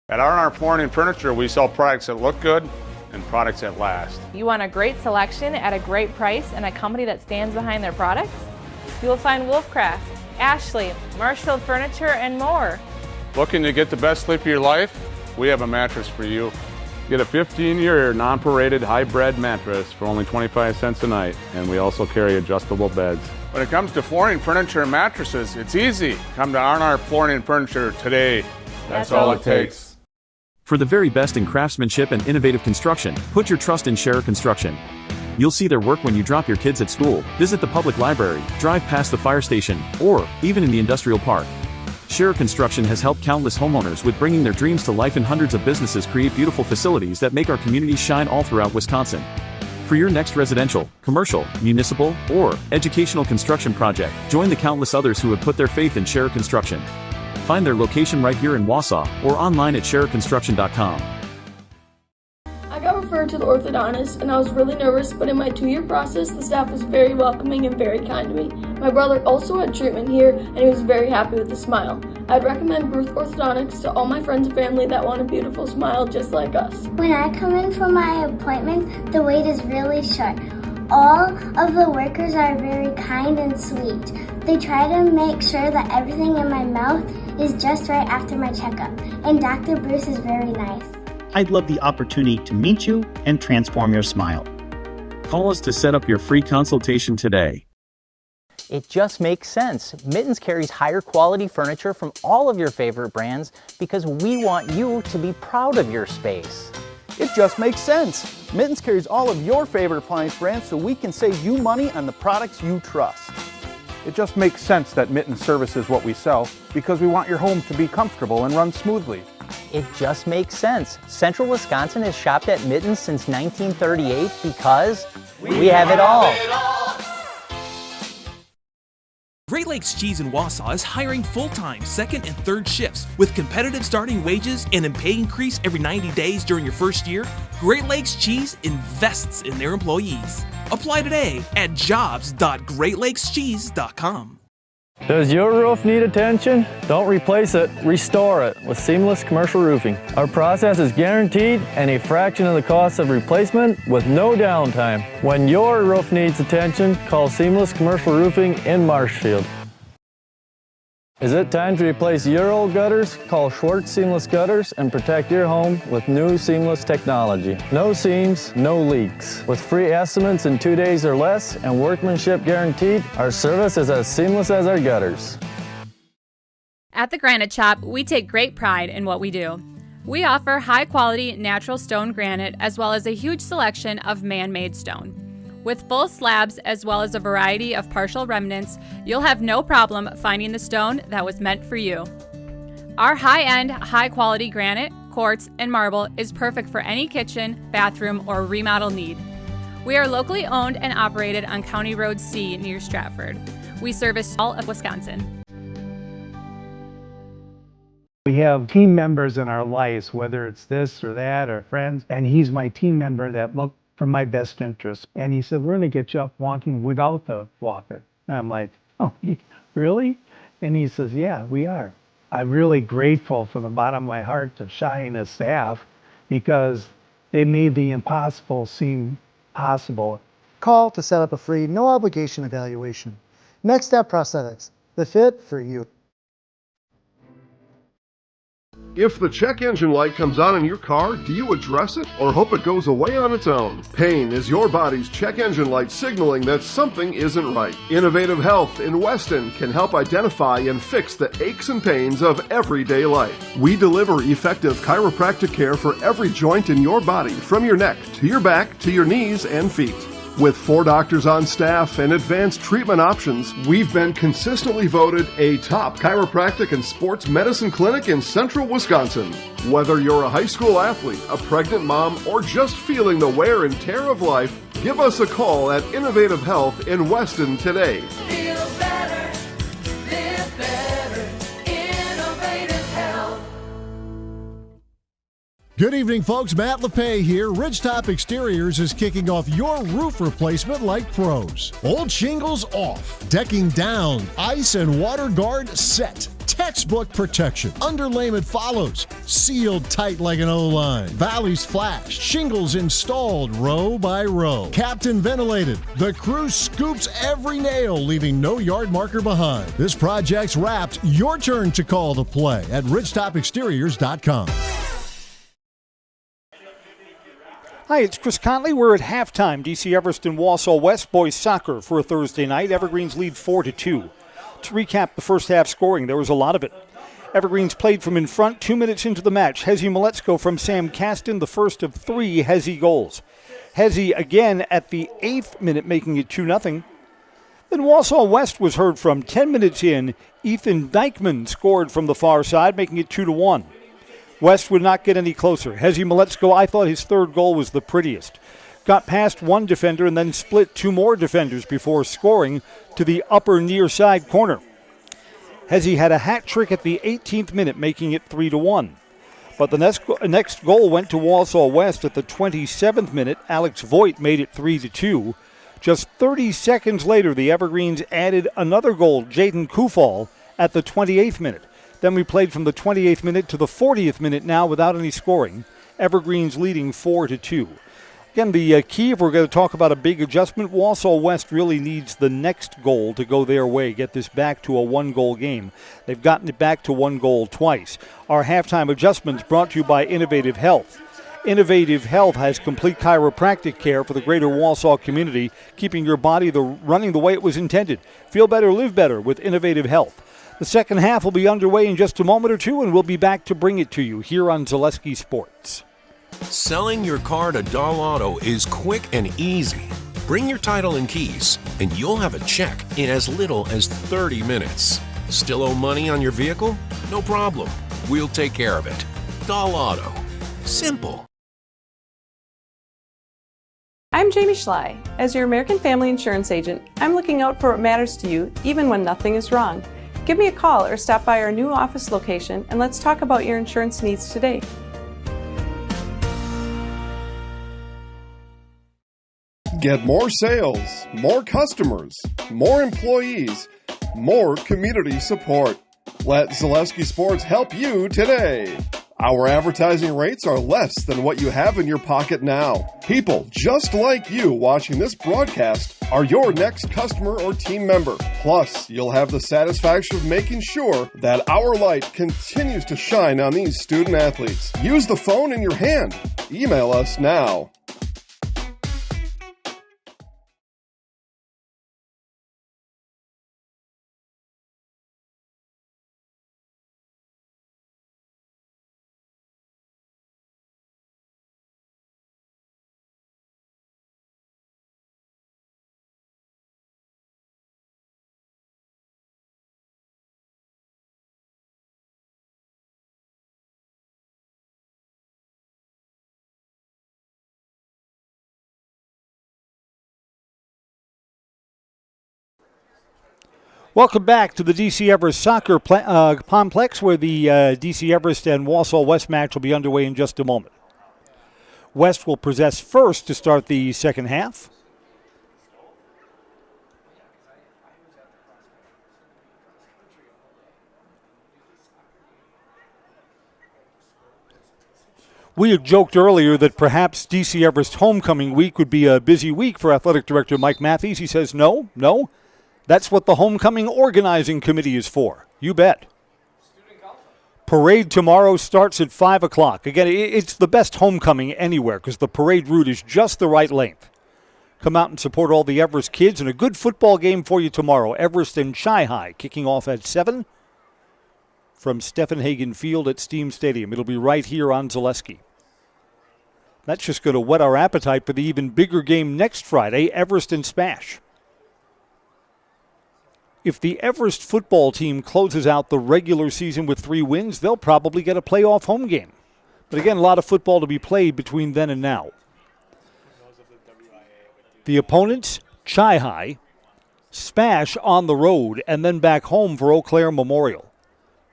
At R&R Flooring and Furniture, we sell products that look good and products that last. You want a great selection at a great price and a company that stands behind their products? You will find Wolfcraft, Ashley, Marshfield Furniture, and more. Looking to get the best sleep of your life? We have a mattress for you. Get a 15-year non-paraded high-bred mattress for only 25 cents a night, and we also carry adjustable beds. When it comes to flooring, furniture, and mattresses, it's easy. Come to R&R Flooring and Furniture today. That's all it takes. For the very best in craftsmanship and innovative construction, put your trust in Scherer Construction. You'll see their work when you drop your kids at school, visit the public library, drive past the fire station, or even in the industrial park. Scherer Construction has helped countless homeowners with bringing their dreams to life, and hundreds of businesses create beautiful facilities that make our communities shine all throughout Wisconsin. For your next residential, commercial, municipal, or educational construction project, join the countless others who have put their faith in Scherer Construction. Find their location right here in Wausau or online at schererconstruction.com. I got referred to the orthodontist and I was really nervous, but in my 2-year process, the staff was very welcoming and very kind to me. My brother also had treatment here and he was very happy with the smile. I'd recommend Ruth Orthodontics to all my friends and family that want a beautiful smile just like us. When I come in for my appointment, the wait is really short. All of the workers are very kind and sweet. They try to make sure that everything in my mouth is just right after my checkup, and Dr. Bruce is very nice. I'd love the opportunity to meet you and transform your smile. Call us to set up your free consultation today. It just makes sense. Mittens carries higher quality furniture from all of your favorite brands because we want you to be proud of your space. It just makes sense. Mittens carries all of your favorite appliance brands so we can save you money on the products you trust. It just makes sense that Mittens services what we sell because we want your home to be comfortable and run smoothly. It just makes sense. Central Wisconsin has shopped at Mittens since 1938 because we have it all. Great Lakes Cheese in Wausau is hiring full-time second and third shifts with competitive starting wages and a pay increase every 90 days during your first year. Great Lakes Cheese invests in their employees. Apply today at jobs.greatlakescheese.com. Does your roof need attention? Don't replace it, restore it with Seamless Commercial Roofing. Our process is guaranteed and a fraction of the cost of replacement with no downtime. When your roof needs attention, call Seamless Commercial Roofing in Marshfield. Is it time to replace your old gutters? Call Schwartz Seamless Gutters and protect your home with new seamless technology. No seams, no leaks. With free estimates in 2 days or less and workmanship guaranteed, our service is as seamless as our gutters. At the Granite Shop, we take great pride in what we do. We offer high-quality natural stone granite as well as a huge selection of man-made stone. With full slabs as well as a variety of partial remnants, you'll have no problem finding the stone that was meant for you. Our high-end, high-quality granite, quartz, and marble is perfect for any kitchen, bathroom, or remodel need. We are locally owned and operated on County Road C near Stratford. We service all of Wisconsin. We have team members in our lives, whether it's this or that or friends, and he's my team member that look for my best interest. And he said, we're going to get you up walking without the walker. And I'm like, oh, really? And he says, yeah, we are. I'm really grateful from the bottom of my heart to Shai and his staff because they made the impossible seem possible. Call to set up a free, no obligation evaluation. Next Step Prosthetics, the fit for you. If the check engine light comes on in your car, do you address it or hope it goes away on its own? Pain is your body's check engine light signaling that something isn't right. Innovative Health in Weston can help identify and fix the aches and pains of everyday life. We deliver effective chiropractic care for every joint in your body, from your neck to your back to your knees and feet. With 4 doctors on staff and advanced treatment options, we've been consistently voted a top chiropractic and sports medicine clinic in central Wisconsin. Whether you're a high school athlete, a pregnant mom, or just feeling the wear and tear of life, give us a call at Innovative Health in Weston today. Feel better, live better, Innovative Health. Good evening, folks. Matt LePay here. Ridgetop Exteriors is kicking off your roof replacement like pros. Old shingles off, decking down, ice and water guard set. Textbook protection. Underlayment follows. Sealed tight like an O-line. Valleys flashed. Shingles installed row by row. Captain ventilated. The crew scoops every nail, leaving no yard marker behind. This project's wrapped. Your turn to call the play at ridgetopexteriors.com. Hi, it's Chris Conley. We're at halftime. DC Everest and Wausau West boys soccer for a Thursday night. Evergreens lead 4-2. To recap the first half scoring, there was a lot of it. Evergreens played from in front 2 minutes into the match. Hezi Maletsko from Sam Caston, the first of 3 Hezi goals. Hezi again at the 8th minute, making it 2-0. Then Wausau West was heard from 10 minutes in. Ethan Dykman scored from the far side, making it 2-1. West would not get any closer. Hezi Maletsko, I thought his third goal was the prettiest. Got past one defender and then split 2 more defenders before scoring to the upper near side corner. Hezi had a hat trick at the 18th minute, making it 3-1. But the next goal went to Wausau West at the 27th minute. Alex Voigt made it 3-2. Just 30 seconds later, the Evergreens added another goal, Jaden Kufal, at the 28th minute. Then we played from the 28th minute to the 40th minute now without any scoring. Evergreens leading 4-2. Again, the key, if we're going to talk about a big adjustment, Wausau West really needs the next goal to go their way, get this back to a 1-goal game. They've gotten it back to 1 goal twice. Our halftime adjustments brought to you by Innovative Health. Innovative Health has complete chiropractic care for the greater Wausau community, keeping your body running the way it was intended. Feel better, live better with Innovative Health. The second half will be underway in just a moment or two, and we'll be back to bring it to you here on Zaleski Sports. Selling your car to Dahl Auto is quick and easy. Bring your title and keys, and you'll have a check in as little as 30 minutes. Still owe money on your vehicle? No problem. We'll take care of it. Dahl Auto. Simple. I'm Jamie Schley. As your American Family Insurance agent, I'm looking out for what matters to you, even when nothing is wrong. Give me a call or stop by our new office location and let's talk about your insurance needs today. Get more sales, more customers, more employees, more community support. Let Zaleski Sports help you today. Our advertising rates are less than what you have in your pocket now. People just like you watching this broadcast are your next customer or team member. Plus, you'll have the satisfaction of making sure that our light continues to shine on these student athletes. Use the phone in your hand. Email us now. Welcome back to the DC Everest Soccer Complex, where the DC Everest and Wausau West match will be underway in just a moment. West will possess first to start the second half. We had joked earlier that perhaps DC Everest homecoming week would be a busy week for Athletic Director Mike Matthews. He says, no. That's what the homecoming organizing committee is for. You bet. Parade tomorrow starts at 5 o'clock. Again, it's the best homecoming anywhere because the parade route is just the right length. Come out and support all the Everest kids, and a good football game for you tomorrow. Everest and Chi-Hi kicking off at 7 from Stephenhagen Field at Steam Stadium. It'll be right here on Zaleski. That's just going to whet our appetite for the even bigger game next Friday, Everest and Smash. If the Everest football team closes out the regular season with 3 wins, they'll probably get a playoff home game. But again, a lot of football to be played between then and now. The opponents, Chi-Hi, Smash on the road, and then back home for Eau Claire Memorial.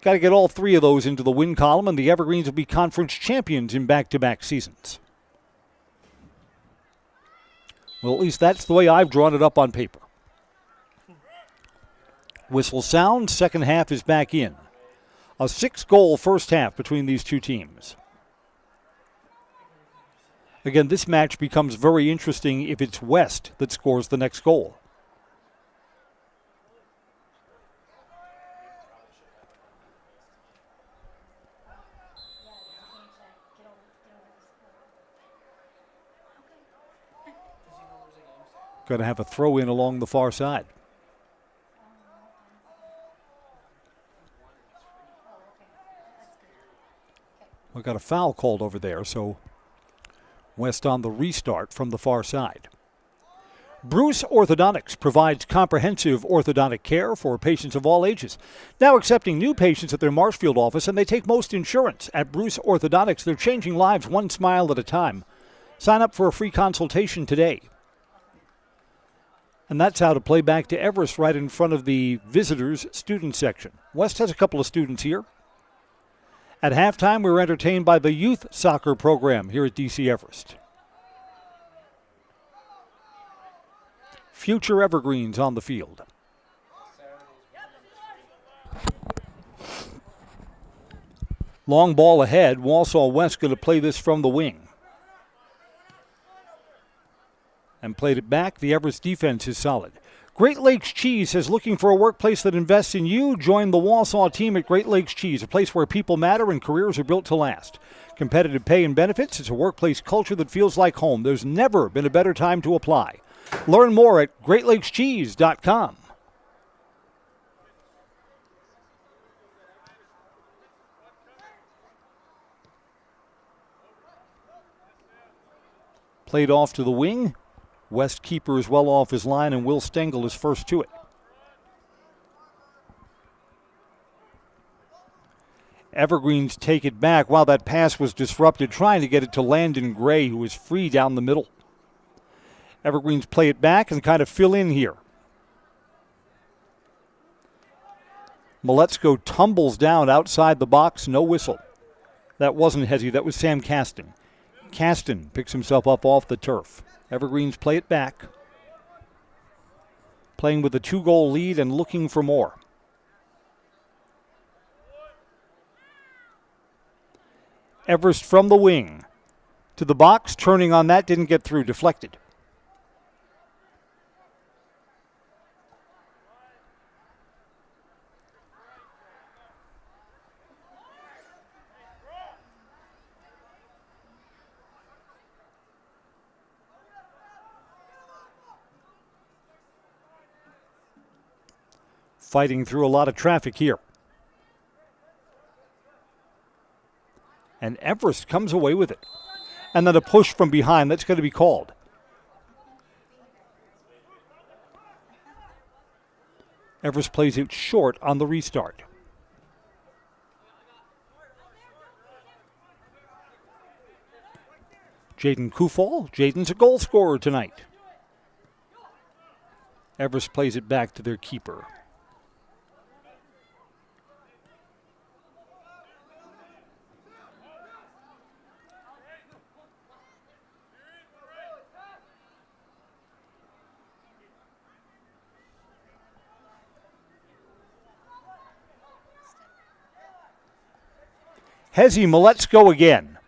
Got to get all 3 of those into the win column, and the Evergreens will be conference champions in back-to-back seasons. Well, at least that's the way I've drawn it up on paper. Whistle sound, second half is back in. A 6-goal first half between these two teams. Again, this match becomes very interesting if it's West that scores the next goal. Going to have a throw in along the far side. We got a foul called over there, so West on the restart from the far side. Bruce Orthodontics provides comprehensive orthodontic care for patients of all ages. Now accepting new patients at their Marshfield office, and they take most insurance. At Bruce Orthodontics, they're changing lives one smile at a time. Sign up for a free consultation today. And that's how to play back to Everest right in front of the visitors' student section. West has a couple of students here. At halftime, we were entertained by the youth soccer program here at DC Everest. Future Evergreens on the field. Long ball ahead. Wausau West going to play this from the wing. And played it back. The Everest defense is solid. Great Lakes Cheese is looking for a workplace that invests in you. Join the Wausau team at Great Lakes Cheese, a place where people matter and careers are built to last. Competitive pay and benefits. It's a workplace culture that feels like home. There's never been a better time to apply. Learn more at greatlakescheese.com. Played off to the wing. West keeper is well off his line, and Will Stengel is first to it. Evergreens take it back. Wow, that pass was disrupted, trying to get it to Landon Gray, who is free down the middle. Evergreens play it back and kind of fill in here. Maletzko tumbles down outside the box, no whistle. That wasn't Hezzy, that was Sam Caston. Caston picks himself up off the turf. Evergreens play it back. Playing with a 2-goal lead and looking for more. Everest from the wing. To the box, turning on that, didn't get through, deflected. Fighting through a lot of traffic here. And Everest comes away with it. And then a push from behind. That's going to be called. Everest plays it short on the restart. Jaden Kufal. Jaden's a goal scorer tonight. Everest plays it back to their keeper. Hezzy, let's go again.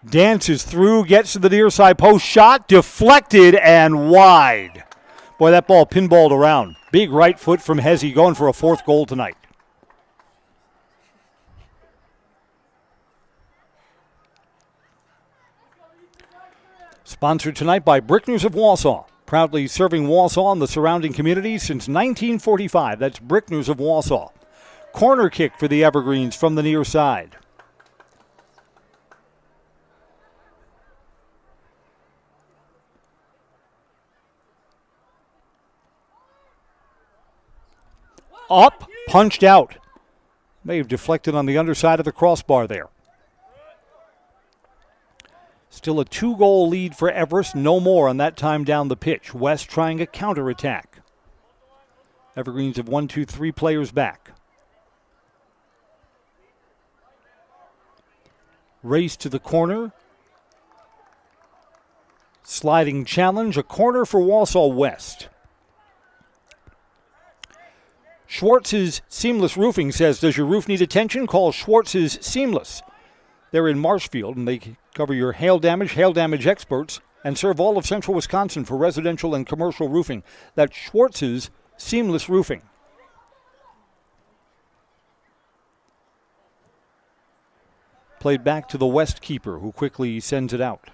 Dances through, gets to the near side post, shot, deflected, and wide. Boy, that ball pinballed around. Big right foot from Hezzy, going for a 4th goal tonight. Sponsored tonight by Brickners of Wausau. Proudly serving Wausau and the surrounding communities since 1945. That's Brickners of Wausau. Corner kick for the Evergreens from the near side. Up, punched out. May have deflected on the underside of the crossbar there. Still a 2-goal lead for Everest. No more on that time down the pitch. West trying a counterattack. Evergreens have 1, 2, 3 players back. Race to the corner. Sliding challenge. A corner for Wausau West. Schwartz's Seamless Roofing says, does your roof need attention? Call Schwartz's Seamless. They're in Marshfield, and they cover your hail damage experts, and serve all of central Wisconsin for residential and commercial roofing. That's Schwartz's Seamless Roofing. Played back to the West keeper, who quickly sends it out.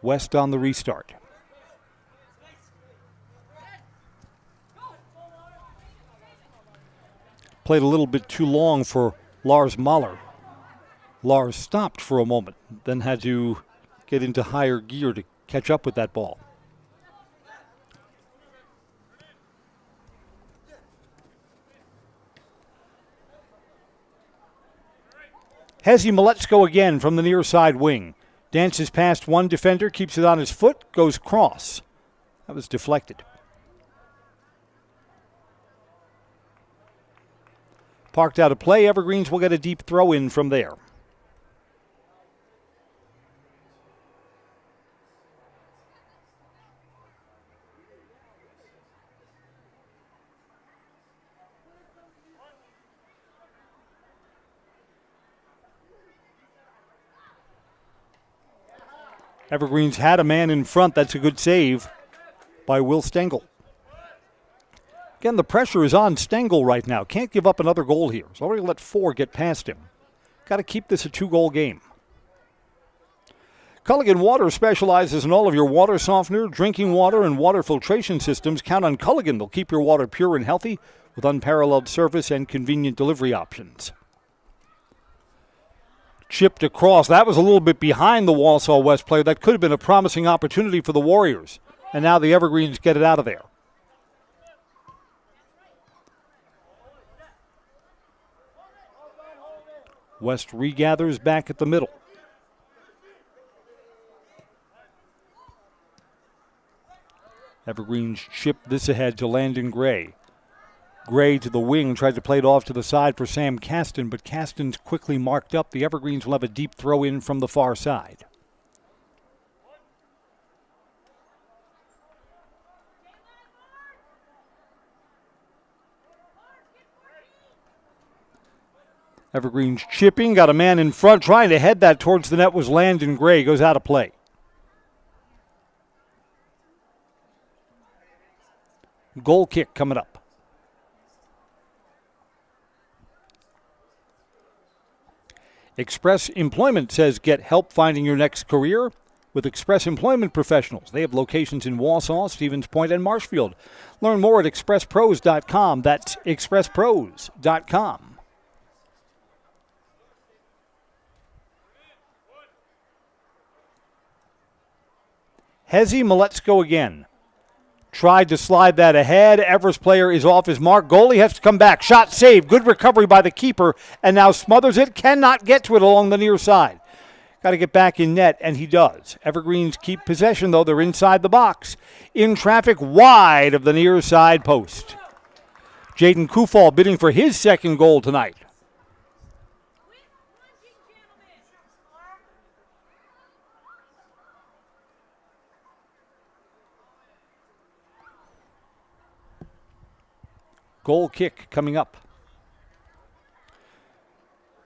West on the restart. Played a little bit too long for Lars Mahler. Lars stopped for a moment, then had to get into higher gear to catch up with that ball. Hezi Miletsko again from the near side wing. Dances past one defender, keeps it on his foot, goes cross. That was deflected. Parked out of play. Evergreens will get a deep throw in from there. Evergreens had a man in front. That's a good save by Will Stengel. Again, the pressure is on Stengel right now. Can't give up another goal here. He's already let 4 get past him. Got to keep this a 2-goal game. Culligan Water specializes in all of your water softener, drinking water, and water filtration systems. Count on Culligan. They'll keep your water pure and healthy with unparalleled service and convenient delivery options. Chipped across. That was a little bit behind the Wausau West player. That could have been a promising opportunity for the Warriors. And now the Evergreens get it out of there. West regathers back at the middle. Evergreens chip this ahead to Landon Gray. Gray to the wing, tried to play it off to the side for Sam Caston, but Caston's quickly marked up. The Evergreens will have a deep throw in from the far side. Evergreens chipping, got a man in front, trying to head that towards the net was Landon Gray, goes out of play. Goal kick coming up. Express Employment says get help finding your next career with Express Employment Professionals. They have locations in Wausau, Stevens Point, and Marshfield. Learn more at expresspros.com. That's expresspros.com. Hezi Miletsko again. Tried to slide that ahead. Everest player is off his mark. Goalie has to come back. Shot saved. Good recovery by the keeper. And now smothers it. Cannot get to it along the near side. Got to get back in net, and he does. Evergreens keep possession, though. They're inside the box. In traffic, wide of the near side post. Jaden Kufal bidding for his second goal tonight. Goal kick coming up.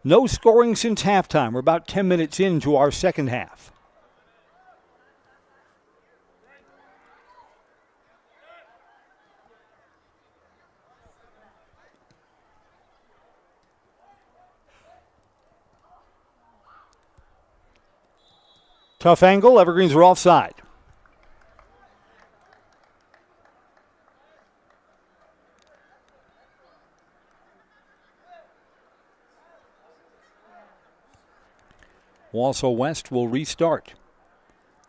No scoring since halftime. We're about 10 minutes into our second half. Tough angle. Evergreens are offside. Wausau West will restart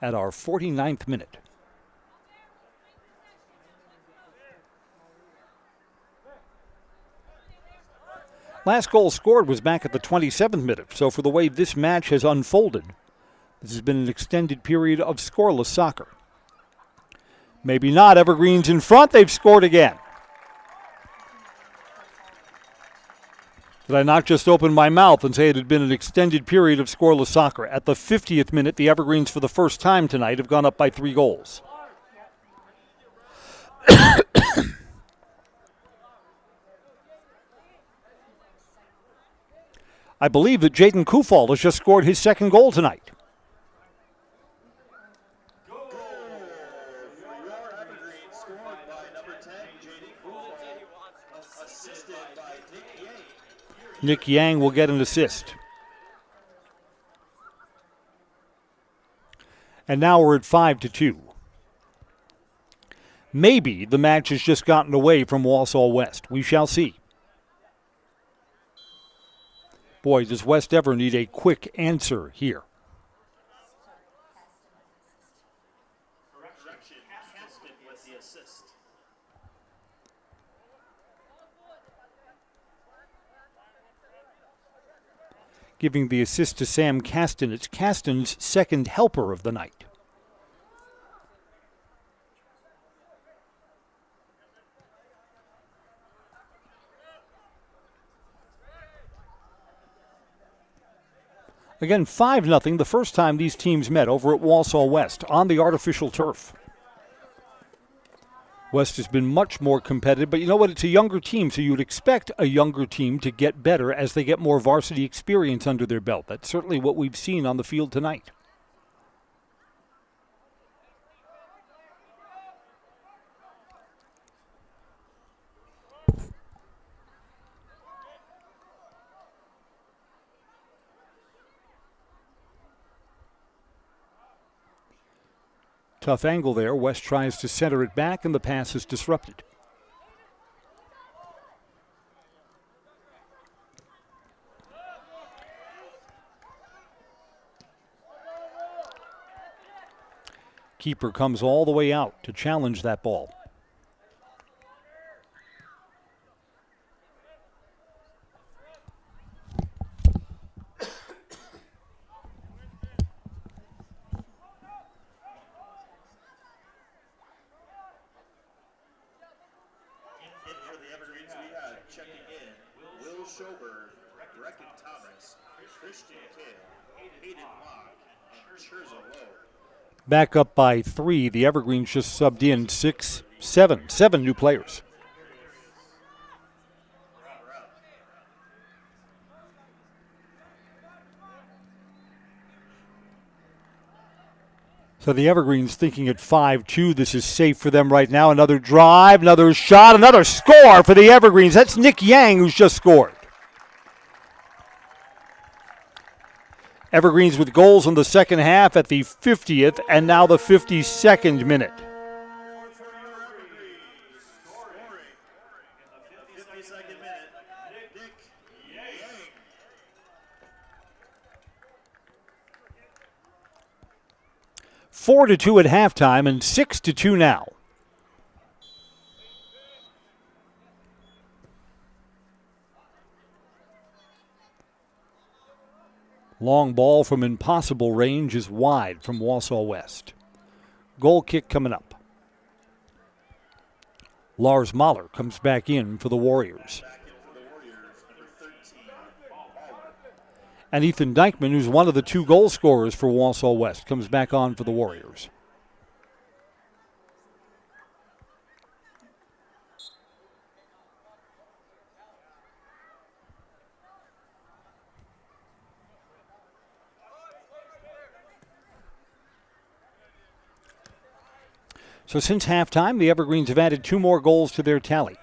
at our 49th minute. Last goal scored was back at the 27th minute, so for the way this match has unfolded, this has been an extended period of scoreless soccer. Maybe not. Evergreens in front. They've scored again. Did I not just open my mouth and say it had been an extended period of scoreless soccer? At the 50th minute, the Evergreens, for the first time tonight, have gone up by 3 goals. I believe that Jaden Kufal has just scored his second goal tonight. Nick Yang will get an assist. And now we're at 5-2. Maybe the match has just gotten away from Wausau West. We shall see. Boy, does West ever need a quick answer here. Giving the assist to Sam Caston. It's Caston's second helper of the night. Again, 5-0, the first time these teams met over at Wausau West on the artificial turf. West has been much more competitive, but you know what? It's a younger team, so you would expect a younger team to get better as they get more varsity experience under their belt. That's certainly what we've seen on the field tonight. Tough angle there. West tries to center it back, and the pass is disrupted. Keeper comes all the way out to challenge that ball. Back up by 3. The Evergreens just subbed in 7 new players. So the Evergreens thinking at 5-2, this is safe for them right now. Another drive, another shot, another score for the Evergreens. That's Nick Yang who's just scored. Evergreens with goals in the second half at the 50th and now the 52nd minute. Four to 2 at halftime and 6-2 now. Long ball from impossible range is wide from Wausau West. Goal kick coming up. Lars Mahler comes back in for the Warriors. And Ethan Dykman, who's one of the 2 goal scorers for Wausau West, comes back on for the Warriors. So since halftime, the Evergreens have added 2 more goals to their tally.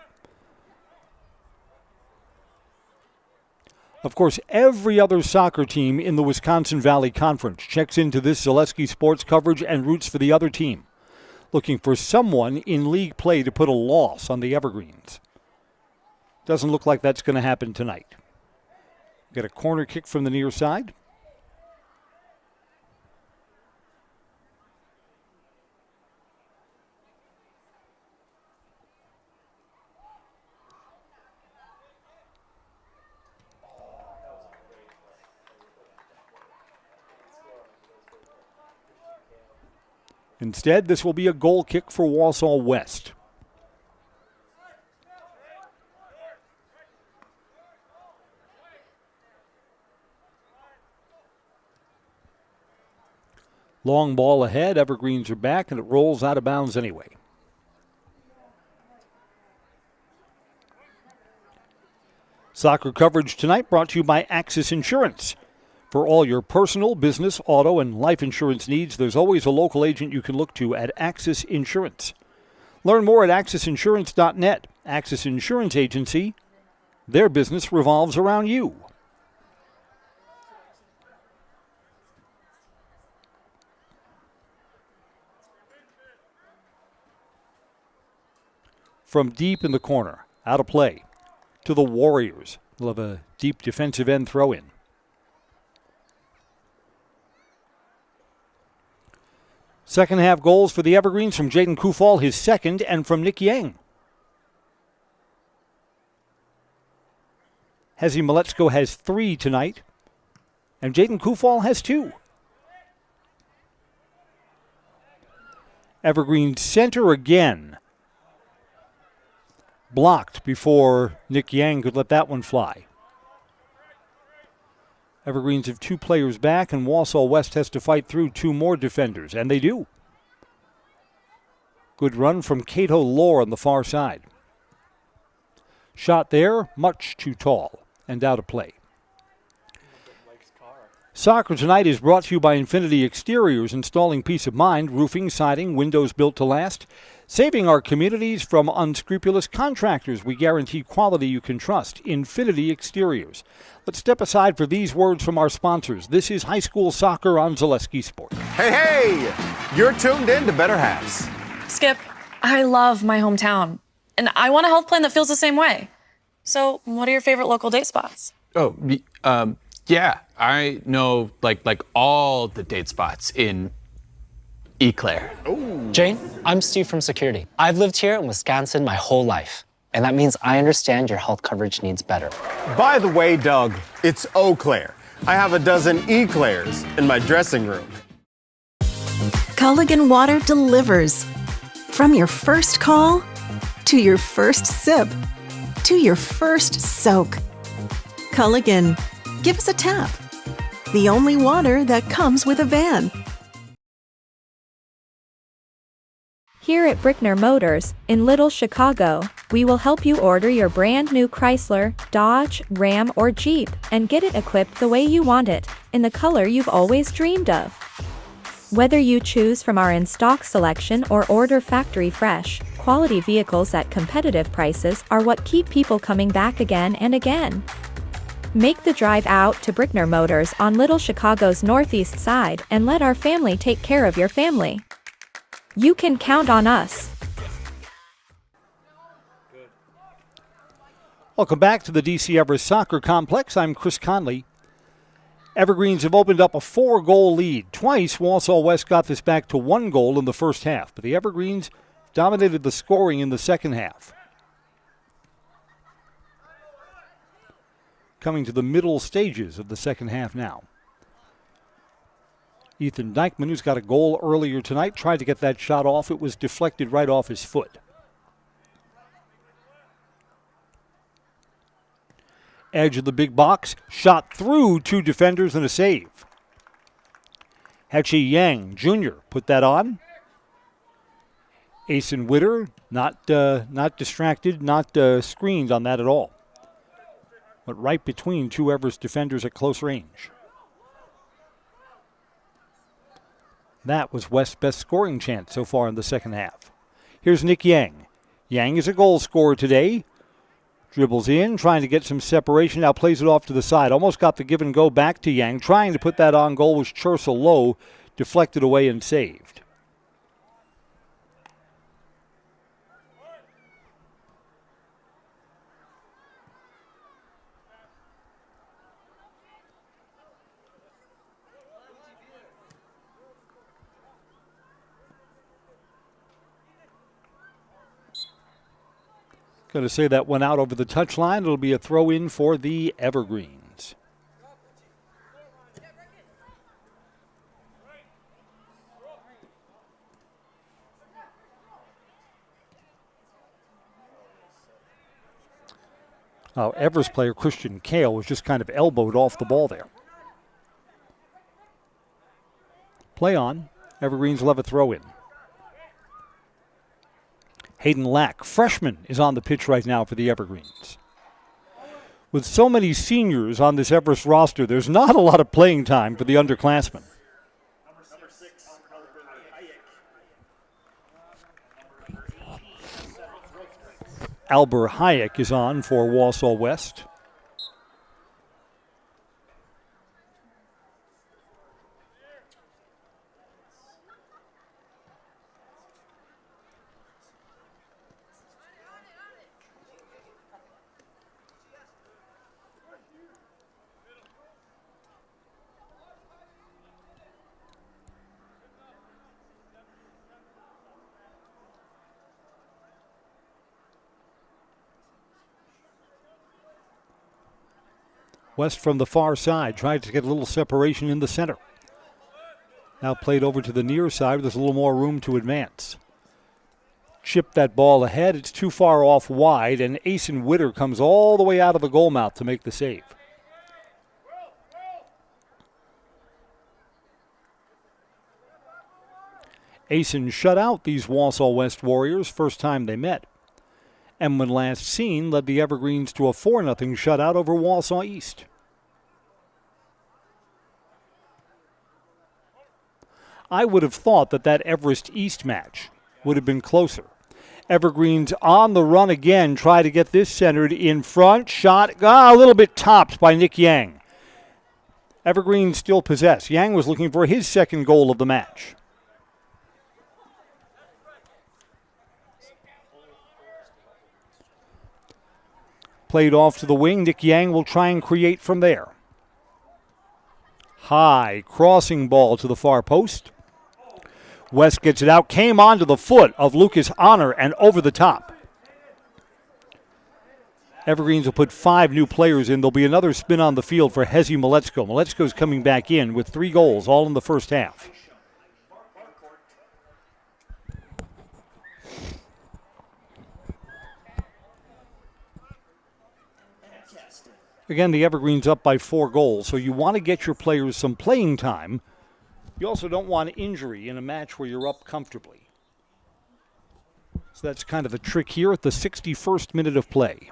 Of course, every other soccer team in the Wisconsin Valley Conference checks into this Zaleski Sports coverage and roots for the other team, looking for someone in league play to put a loss on the Evergreens. Doesn't look like that's going to happen tonight. Get a corner kick from the near side. Instead, this will be a goal kick for Wausau West. Long ball ahead. Evergreens are back, and it rolls out of bounds anyway. Soccer coverage tonight brought to you by Axis Insurance. For all your personal, business, auto, and life insurance needs, there's always a local agent you can look to at Axis Insurance. Learn more at AxisInsurance.net. Axis Insurance Agency, their business revolves around you. From deep in the corner, out of play, to the Warriors. They'll have a deep defensive end throw-in. Second half goals for the Evergreens from Jaden Kufal, his second, and from Nick Yang. Hezi Maletsko has 3 tonight, and Jaden Kufal has 2. Evergreen center again. Blocked before Nick Yang could let that one fly. Evergreens have 2 players back, and Wausau West has to fight through 2 more defenders, and they do. Good run from Cato Lohr on the far side. Shot there, much too tall, and out of play. Soccer tonight is brought to you by Infinity Exteriors, installing peace of mind, roofing, siding, windows built to last. Saving our communities from unscrupulous contractors. We guarantee quality you can trust. Infinity Exteriors. Let's step aside for these words from our sponsors. This is high school soccer on Zaleski Sports. Hey, you're tuned in to Better Halves. Skip, I love my hometown, and I want a health plan that feels the same way. So, what are your favorite local date spots? Yeah, I know like all the date spots in Eclair. Jane, I'm Steve from Security. I've lived here in Wisconsin my whole life, and that means I understand your health coverage needs better. By the way, Doug, it's Eau Claire. I have a dozen Eclairs in my dressing room. Culligan Water delivers. From your first call, to your first sip, to your first soak. Culligan, give us a tap. The only water that comes with a van. Here at Brickner Motors, in Little Chicago, we will help you order your brand new Chrysler, Dodge, Ram, or Jeep and get it equipped the way you want it, in the color you've always dreamed of. Whether you choose from our in-stock selection or order factory fresh, quality vehicles at competitive prices are what keep people coming back again and again. Make the drive out to Brickner Motors on Little Chicago's northeast side and let our family take care of your family. You can count on us. Welcome back to the DC Everest Soccer Complex. I'm Chris Conley. Evergreens have opened up a 4-goal lead. Twice, Wausau West got this back to 1 goal in the first half, but the Evergreens dominated the scoring in the second half. Coming to the middle stages of the second half now. Ethan Dykman, who's got a goal earlier tonight, tried to get that shot off. It was deflected right off his foot. Edge of the big box, shot through 2 defenders and a save. Hachi Yang Jr. put that on. Asen Witter not distracted, not screened on that at all. But right between 2 Everest defenders at close range. That was West's best scoring chance so far in the second half. Here's Nick Yang. Yang is a goal scorer today. Dribbles in, trying to get some separation. Now plays it off to the side. Almost got the give and go back to Yang. Trying to put that on goal was Chursa low. Deflected away and saved. Going to say that went out over the touchline. It'll be a throw in for the Evergreens. Everest player Christian Kale was just kind of elbowed off the ball there. Play on. Evergreens will have a throw in. Hayden Lack, freshman, is on the pitch right now for the Evergreens. With so many seniors on this Everest roster, there's not a lot of playing time for the underclassmen. Albert Hayek is on for Wausau West. West from the far side, tried to get a little separation in the center. Now played over to the near side. There's a little more room to advance. Chipped that ball ahead. It's too far off wide, and Asen Witter comes all the way out of the goal mouth to make the save. Asen shut out these Wausau West Warriors first time they met. And when last seen, led the Evergreens to a 4-0 shutout over Wausau East. I would have thought that Everest East match would have been closer. Evergreens on the run again, try to get this centered in front. Shot a little bit topped by Nick Yang. Evergreens still possess. Yang was looking for his second goal of the match. Played off to the wing. Nick Yang will try and create from there. High crossing ball to the far post. West gets it out. Came onto the foot of Lucas Honor and over the top. Evergreens will put 5 new players in. There'll be another spin on the field for Hezi Maletsko. Maletsko's coming back in with 3 goals, all in the first half. Again, the Evergreens up by 4 goals, so you want to get your players some playing time. You also don't want injury in a match where you're up comfortably. So that's kind of the trick here at the 61st minute of play.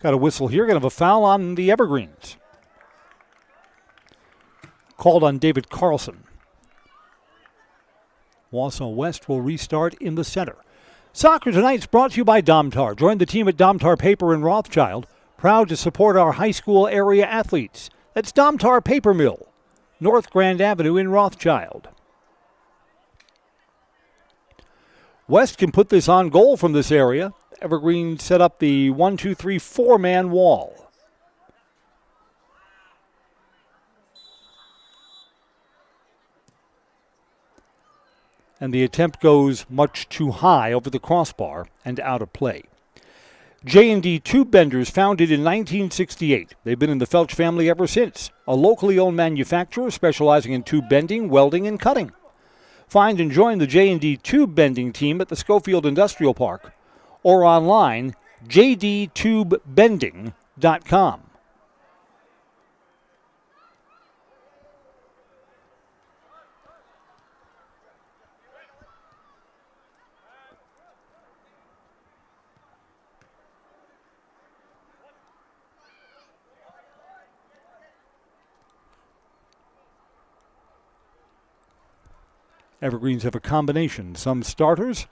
Got a whistle here. Going to have a foul on the Evergreens. Called on David Carlson. Wausau West will restart in the center. Soccer Tonight's brought to you by Domtar. Join the team at Domtar Paper in Rothschild. Proud to support our high school area athletes. That's Domtar Paper Mill, North Grand Avenue in Rothschild. West can put this on goal from this area. Evergreen set up the 4-man wall. And the attempt goes much too high over the crossbar and out of play. J&D Tube Benders, founded in 1968. They've been in the Felch family ever since. A locally owned manufacturer specializing in tube bending, welding, and cutting. Find and join the J&D Tube Bending team at the Schofield Industrial Park or online, jdtubebending.com. Evergreens have a combination, some starters,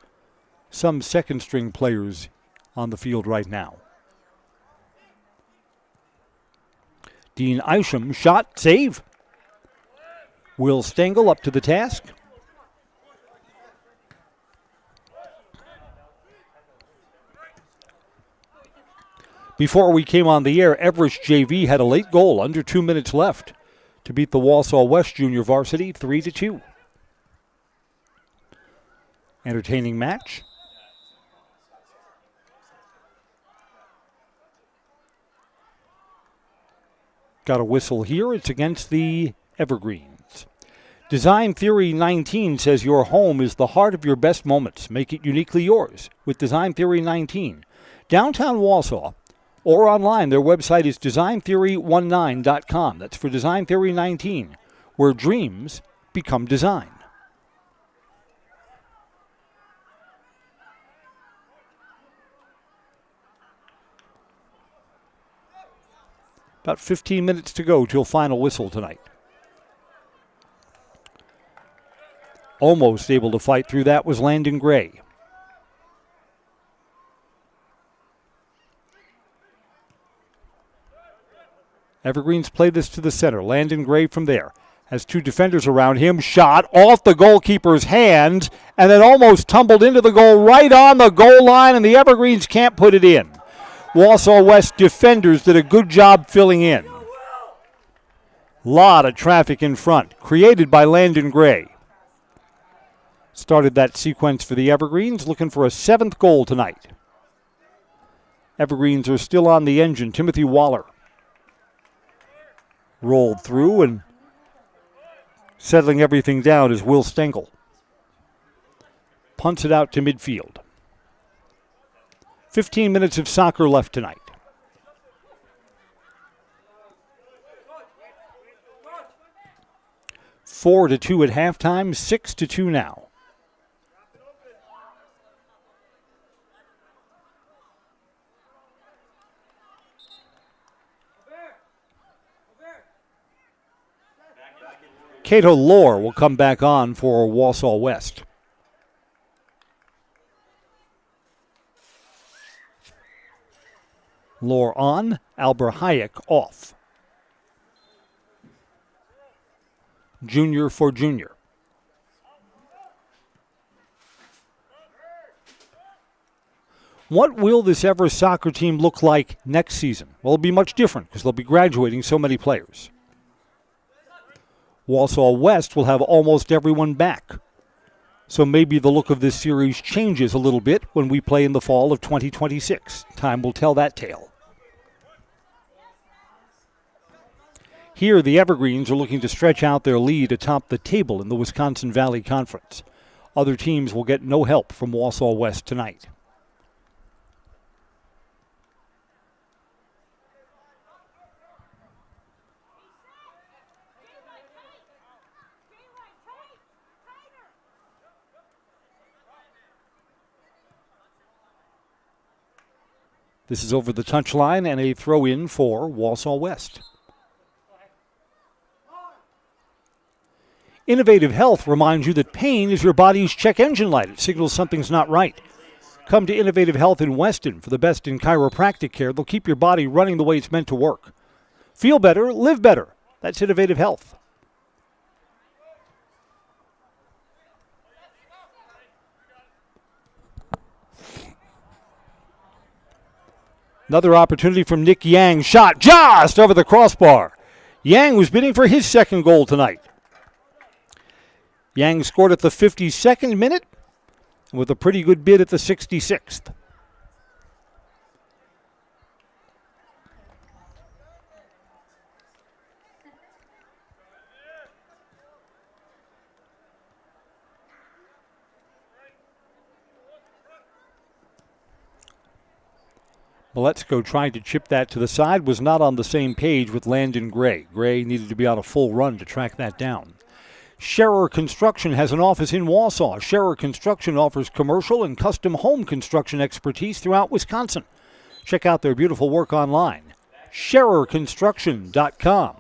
some second-string players on the field right now. Dean Isham, shot, save. Will Stengel up to the task. Before we came on the air, Everest JV had a late goal, under 2 minutes left, to beat the Wausau West Junior Varsity 3-2. Entertaining match. Got a whistle here. It's against the Evergreens. Design Theory 19 says your home is the heart of your best moments. Make it uniquely yours with Design Theory 19. Downtown Wausau or online, their website is designtheory19.com. That's for Design Theory 19, where dreams become design. About 15 minutes to go till final whistle tonight. Almost able to fight through that was Landon Gray. Evergreens play this to the center. Landon Gray from there has two defenders around him. Shot off the goalkeeper's hands and then almost tumbled into the goal right on the goal line, and the Evergreens can't put it in. Wausau West defenders did a good job filling in. Lot of traffic in front, created by Landon Gray. Started that sequence for the Evergreens, looking for a 7th goal tonight. Evergreens are still on the engine. Timothy Waller rolled through, and settling everything down is Will Stengel. Punts it out to midfield. 15 minutes of soccer left tonight. Four to 2 at halftime, 6-2 now. Cato Lohr will come back on for Wausau West. Lohr on, Albert Hayek off. Junior for junior. What will this Everest soccer team look like next season? Well, it'll be much different because they'll be graduating so many players. Wausau West will have almost everyone back. So maybe the look of this series changes a little bit when we play in the fall of 2026. Time will tell that tale. Here, the Evergreens are looking to stretch out their lead atop the table in the Wisconsin Valley Conference. Other teams will get no help from Wausau West tonight. This is over the touchline and a throw-in for Wausau West. Innovative Health reminds you that pain is your body's check engine light. It signals something's not right. Come to Innovative Health in Weston for the best in chiropractic care. They'll keep your body running the way it's meant to work. Feel better, live better. That's Innovative Health. Another opportunity from Nick Yang. Shot just over the crossbar. Yang was bidding for his 2nd goal tonight. Yang scored at the 52nd minute with a pretty good bid at the 66th. Maletzko tried to chip that to the side, was not on the same page with Landon Gray. Gray needed to be on a full run to track that down. Scherer Construction has an office in Wausau. Scherer Construction offers commercial and custom home construction expertise throughout Wisconsin. Check out their beautiful work online. SchererConstruction.com.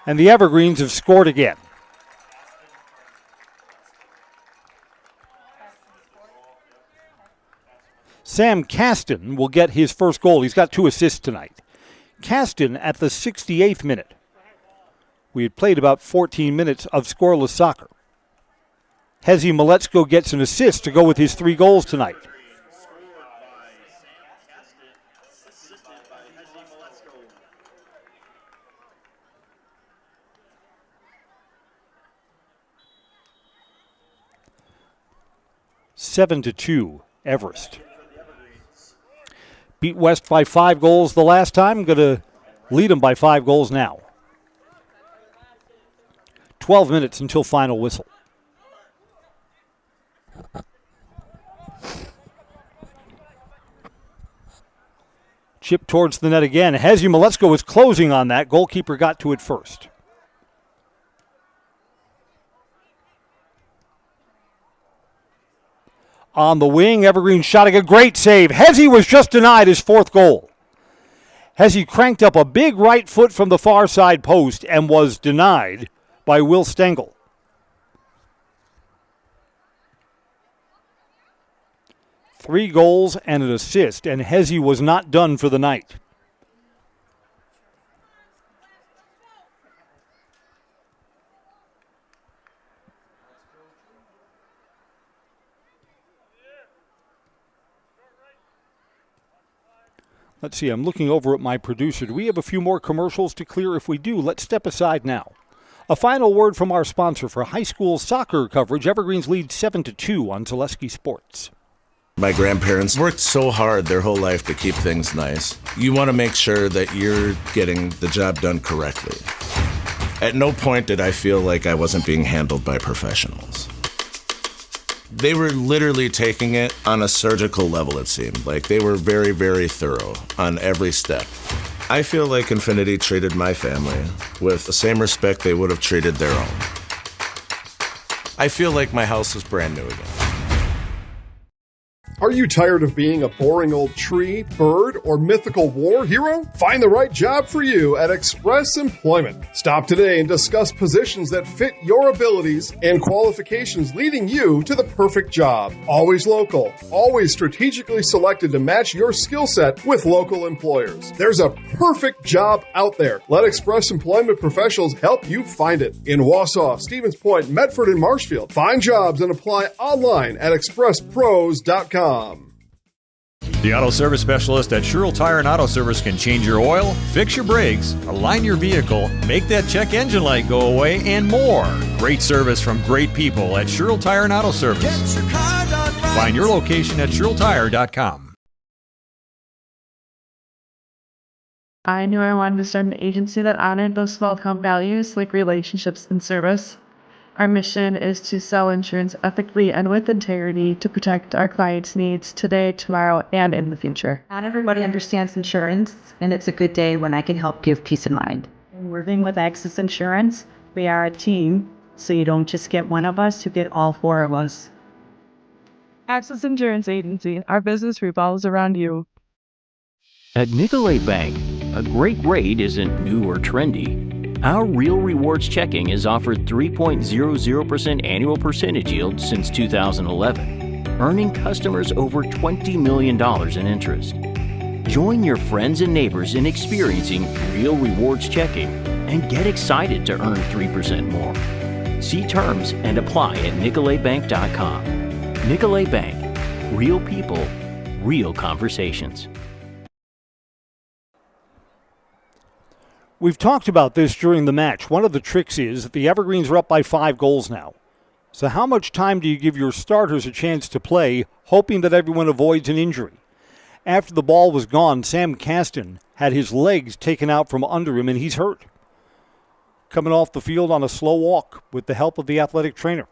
And the Evergreens have scored again. Sam Caston will get his first goal. He's got 2 assists tonight. Caston at the 68th minute. We had played about 14 minutes of scoreless soccer. Hezi Maletsko gets an assist to go with his 3 goals tonight. Seven to 2, Everest. Beat West by 5 goals the last time. Going to lead them by 5 goals now. 12 minutes until final whistle. Chip towards the net again. Hezi Maletsko is closing on that. Goalkeeper got to it first. On the wing, Evergreen shot a great save. Hezi was just denied his 4th goal. Hezi cranked up a big right foot from the far side post and was denied by Will Stengel. Three goals and an assist, and Hezi was not done for the night. Let's see, I'm looking over at my producer. Do we have a few more commercials to clear? If we do, let's step aside now. A final word from our sponsor for high school soccer coverage. Evergreens lead 7-2 on Zaleski Sports. My grandparents worked so hard their whole life to keep things nice. You want to make sure that you're getting the job done correctly. At no point did I feel like I wasn't being handled by professionals. They were literally taking it on a surgical level, it seemed. Like they were very, very thorough on every step. I feel like Infinity treated my family with the same respect they would have treated their own. I feel like my house is brand new again. Are you tired of being a boring old tree, bird, or mythical war hero? Find the right job for you at Express Employment. Stop today and discuss positions that fit your abilities and qualifications, leading you to the perfect job. Always local, always strategically selected to match your skill set with local employers. There's a perfect job out there. Let Express Employment professionals help you find it. In Wausau, Stevens Point, Medford, and Marshfield. Find jobs and apply online at expresspros.com. The auto service specialist at Sherrill Tire and Auto Service can change your oil, fix your brakes, align your vehicle, make that check engine light go away, and more. Great service from great people at Sherrill Tire and Auto Service. Find your location at SherrillTire.com. I knew I wanted to start an agency that honored those small town values like relationships and service. Our mission is to sell insurance ethically and with integrity to protect our clients' needs today, tomorrow, and in the future. Not everybody understands insurance, and it's a good day when I can help give peace of mind. Working with Access Insurance, we are a team, so you don't just get one of us, you get all 4 of us. Access Insurance Agency, our business revolves around you. At Nicolay Bank, a great rate isn't new or trendy. Our Real Rewards checking has offered 3.00% annual percentage yield since 2011, earning customers over $20 million in interest. Join your friends and neighbors in experiencing Real Rewards checking and get excited to earn 3% more. See terms and apply at nicolaybank.com. Nicolay Bank. Real people, real conversations. We've talked about this during the match. One of the tricks is that the Evergreens are up by 5 goals now. So how much time do you give your starters a chance to play, hoping that everyone avoids an injury? After the ball was gone, Sam Caston had his legs taken out from under him, and he's hurt. Coming off the field on a slow walk with the help of the athletic trainer.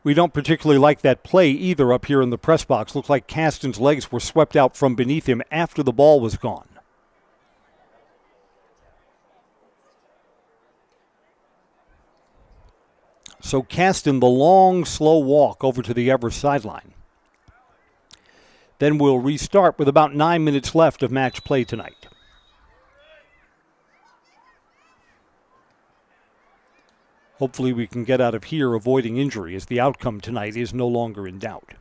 We don't particularly like that play either up here in the press box. Looks like Caston's legs were swept out from beneath him after the ball was gone. So Caston, the long, slow walk over to the Everest sideline. Then we'll restart with about 9 minutes left of match play tonight. Hopefully we can get out of here avoiding injury, as the outcome tonight is no longer in doubt.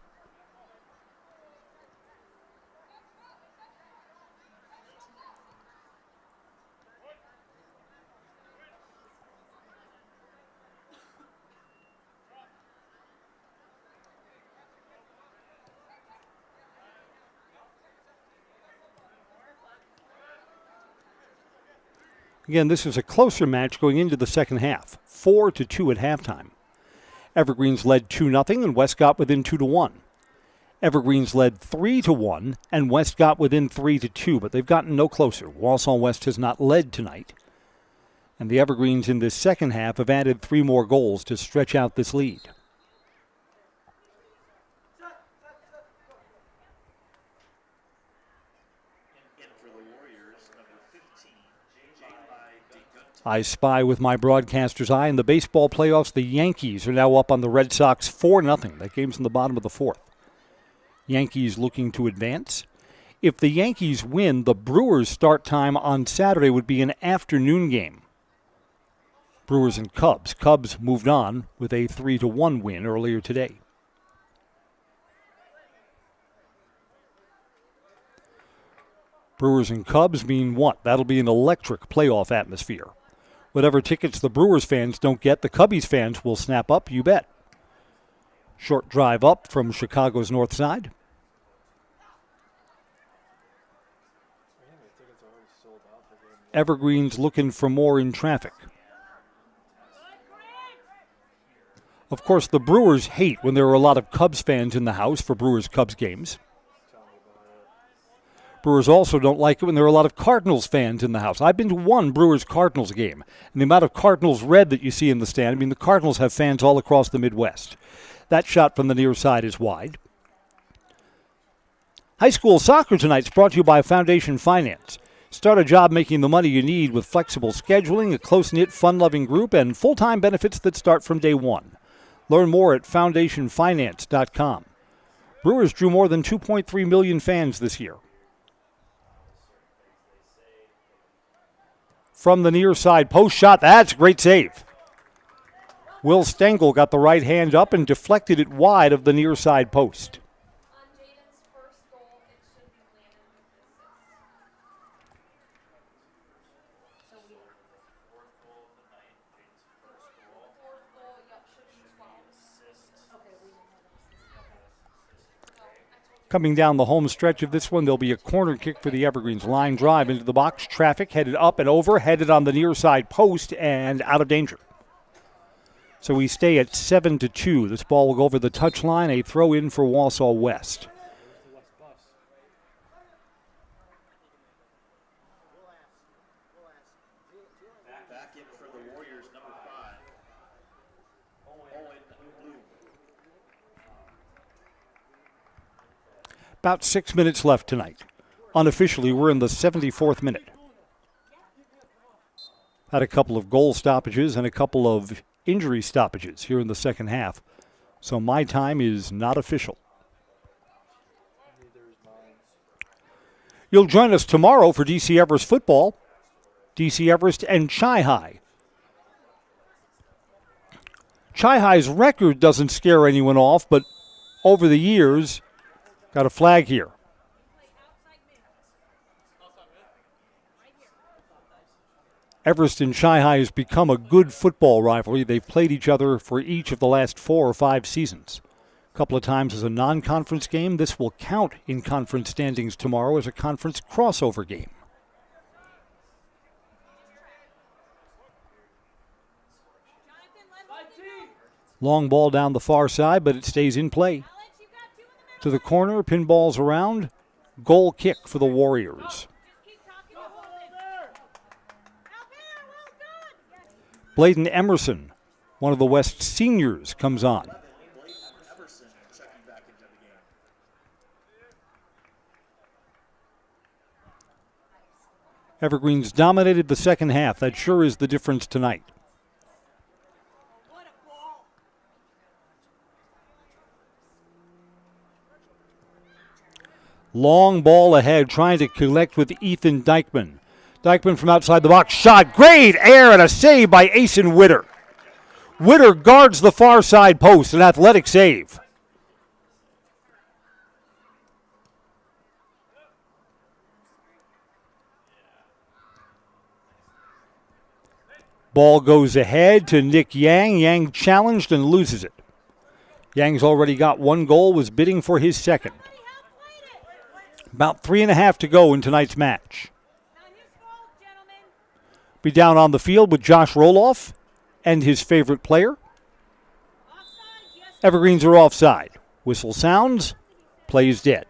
Again, this is a closer match going into the second half, 4-2 at halftime. Evergreens led 2-0 and West got within 2-1. Evergreens led 3-1 and West got within 3-2, but they've gotten no closer. Wausau West has not led tonight. And the Evergreens in this second half have added 3 more goals to stretch out this lead. I spy with my broadcaster's eye in the baseball playoffs. The Yankees are now up on the Red Sox 4-0. That game's in the bottom of the fourth. Yankees looking to advance. If the Yankees win, the Brewers' start time on Saturday would be an afternoon game. Brewers and Cubs. Cubs moved on with a 3-1 win earlier today. Brewers and Cubs mean what? That'll be an electric playoff atmosphere. Whatever tickets the Brewers fans don't get, the Cubbies fans will snap up, you bet. Short drive up from Chicago's north side. Evergreens looking for more in traffic. Of course, the Brewers hate when there are a lot of Cubs fans in the house for Brewers-Cubs games. Brewers also don't like it when there are a lot of Cardinals fans in the house. I've been to one Brewers-Cardinals game, and the amount of Cardinals red that you see in the stand, I mean, the Cardinals have fans all across the Midwest. That shot from the near side is wide. High school soccer tonight's brought to you by Foundation Finance. Start a job making the money you need with flexible scheduling, a close-knit, fun-loving group, and full-time benefits that start from day one. Learn more at foundationfinance.com. Brewers drew more than 2.3 million fans this year. From the near side post shot, that's a great save. Will Stengel got the right hand up and deflected it wide of the near side post. Coming down the home stretch of this one, there'll be a corner kick for the Evergreens. Line drive into the box. Traffic headed up and over, headed on the near side post and out of danger. So we stay at 7-2. This ball will go over the touchline. A throw in for Wausau West. About 6 minutes left tonight. Unofficially, we're in the 74th minute. Had a couple of goal stoppages and a couple of injury stoppages here in the second half. So my time is not official. You'll join us tomorrow for DC Everest football. DC Everest and Chi-Hi. Chi-Hi's record doesn't scare anyone off, but over the years, got a flag here. Everest and Chi-Hi has become a good football rivalry. They've played each other for each of the last 4 or 5 seasons. A couple of times as a non-conference game. This will count in conference standings tomorrow as a conference crossover game. Long ball down the far side, but it stays in play. To the corner, pinballs around. Goal kick for the Warriors. Bladen Emerson, one of the West seniors, comes on. Evergreens dominated the second half. That sure is the difference tonight. Long ball ahead, trying to connect with Ethan Dykman. Dykman from outside the box, shot, great air and a save by Asen Witter. Witter guards the far side post, an athletic save. Ball goes ahead to Nick Yang. Yang challenged and loses it. Yang's already got one goal, was bidding for his second. About 3.5 to go in tonight's match. Be down on the field with Josh Roloff and his favorite player. Evergreens are offside. Whistle sounds. Play is dead.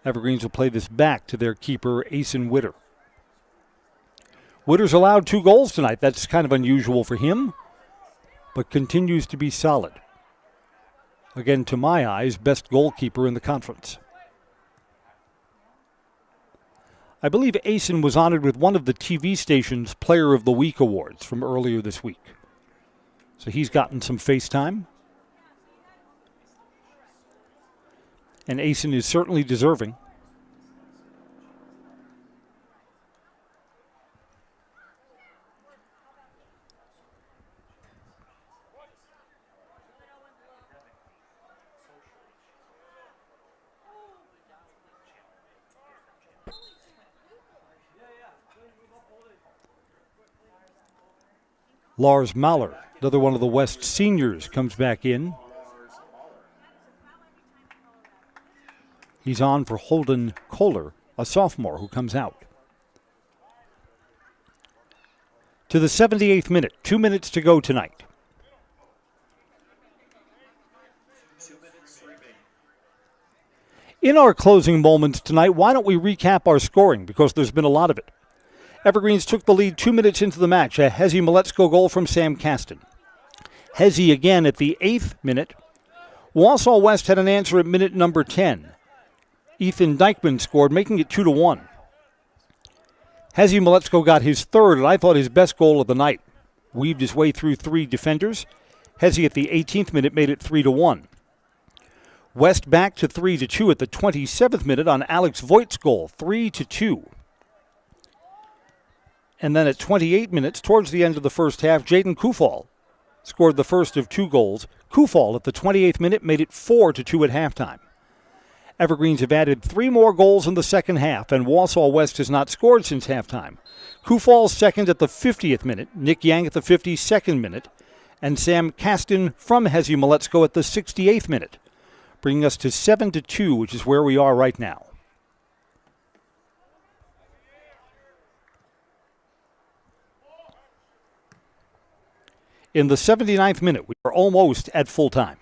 Evergreens will play this back to their keeper, Asen Witter. Witter's allowed 2 goals tonight. That's kind of unusual for him, but continues to be solid. Again, to my eyes, best goalkeeper in the conference. I believe Asen was honored with one of the TV station's Player of the Week awards from earlier this week. So he's gotten some face time. And Asen is certainly deserving. Lars Mahler, another one of the West seniors, comes back in. He's on for Holden Kohler, a sophomore who comes out. To the 78th minute, 2 minutes to go tonight. In our closing moments tonight, why don't we recap our scoring, because there's been a lot of it. Evergreens took the lead 2 minutes into the match, a Hezi Miletsko goal from Sam Kasten. Hezi again at the 8th minute. Wausau West had an answer at minute number 10. Ethan Dykman scored, making it 2-1. Hezi Miletsko got his third, and I thought his best goal of the night. Weaved his way through 3 defenders. Hezi at the 18th minute made it 3-1. West back to 3-2 at the 27th minute on Alex Voigt's goal, 3-2. And then at 28 minutes, towards the end of the first half, Jaden Kufal scored the first of 2 goals. Kufal at the 28th minute made it 4-2 at halftime. Evergreens have added 3 more goals in the second half, and Wausau West has not scored since halftime. Kufal's second at the 50th minute, Nick Yang at the 52nd minute, and Sam Kasten from Hezi Miletsko at the 68th minute, bringing us to 7-2, which is where we are right now. In the 79th minute, we are almost at full time.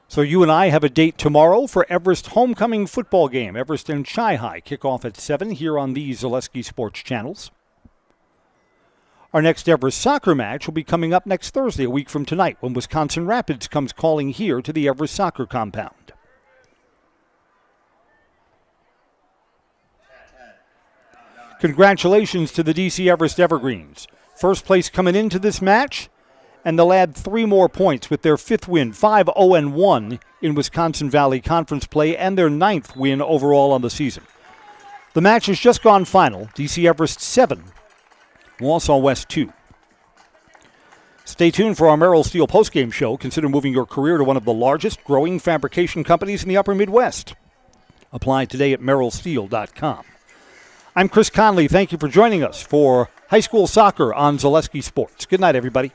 So you and I have a date tomorrow for Everest homecoming football game. Everest and Chi-Hi kick off at 7 here on the Zaleski Sports channels. Our next Everest soccer match will be coming up next Thursday, a week from tonight, when Wisconsin Rapids comes calling here to the Everest soccer compound. Congratulations to the DC Everest Evergreens. First place coming into this match, and they'll add 3 more points with their 5th win, 5-0-1 in Wisconsin Valley Conference play, and their 9th win overall on the season. The match has just gone final. DC Everest 7, Wausau West 2. Stay tuned for our Merrill Steel postgame show. Consider moving your career to one of the largest growing fabrication companies in the upper Midwest. Apply today at merrillsteel.com. I'm Chris Conley. Thank you for joining us for high school soccer on Zaleski Sports. Good night, everybody.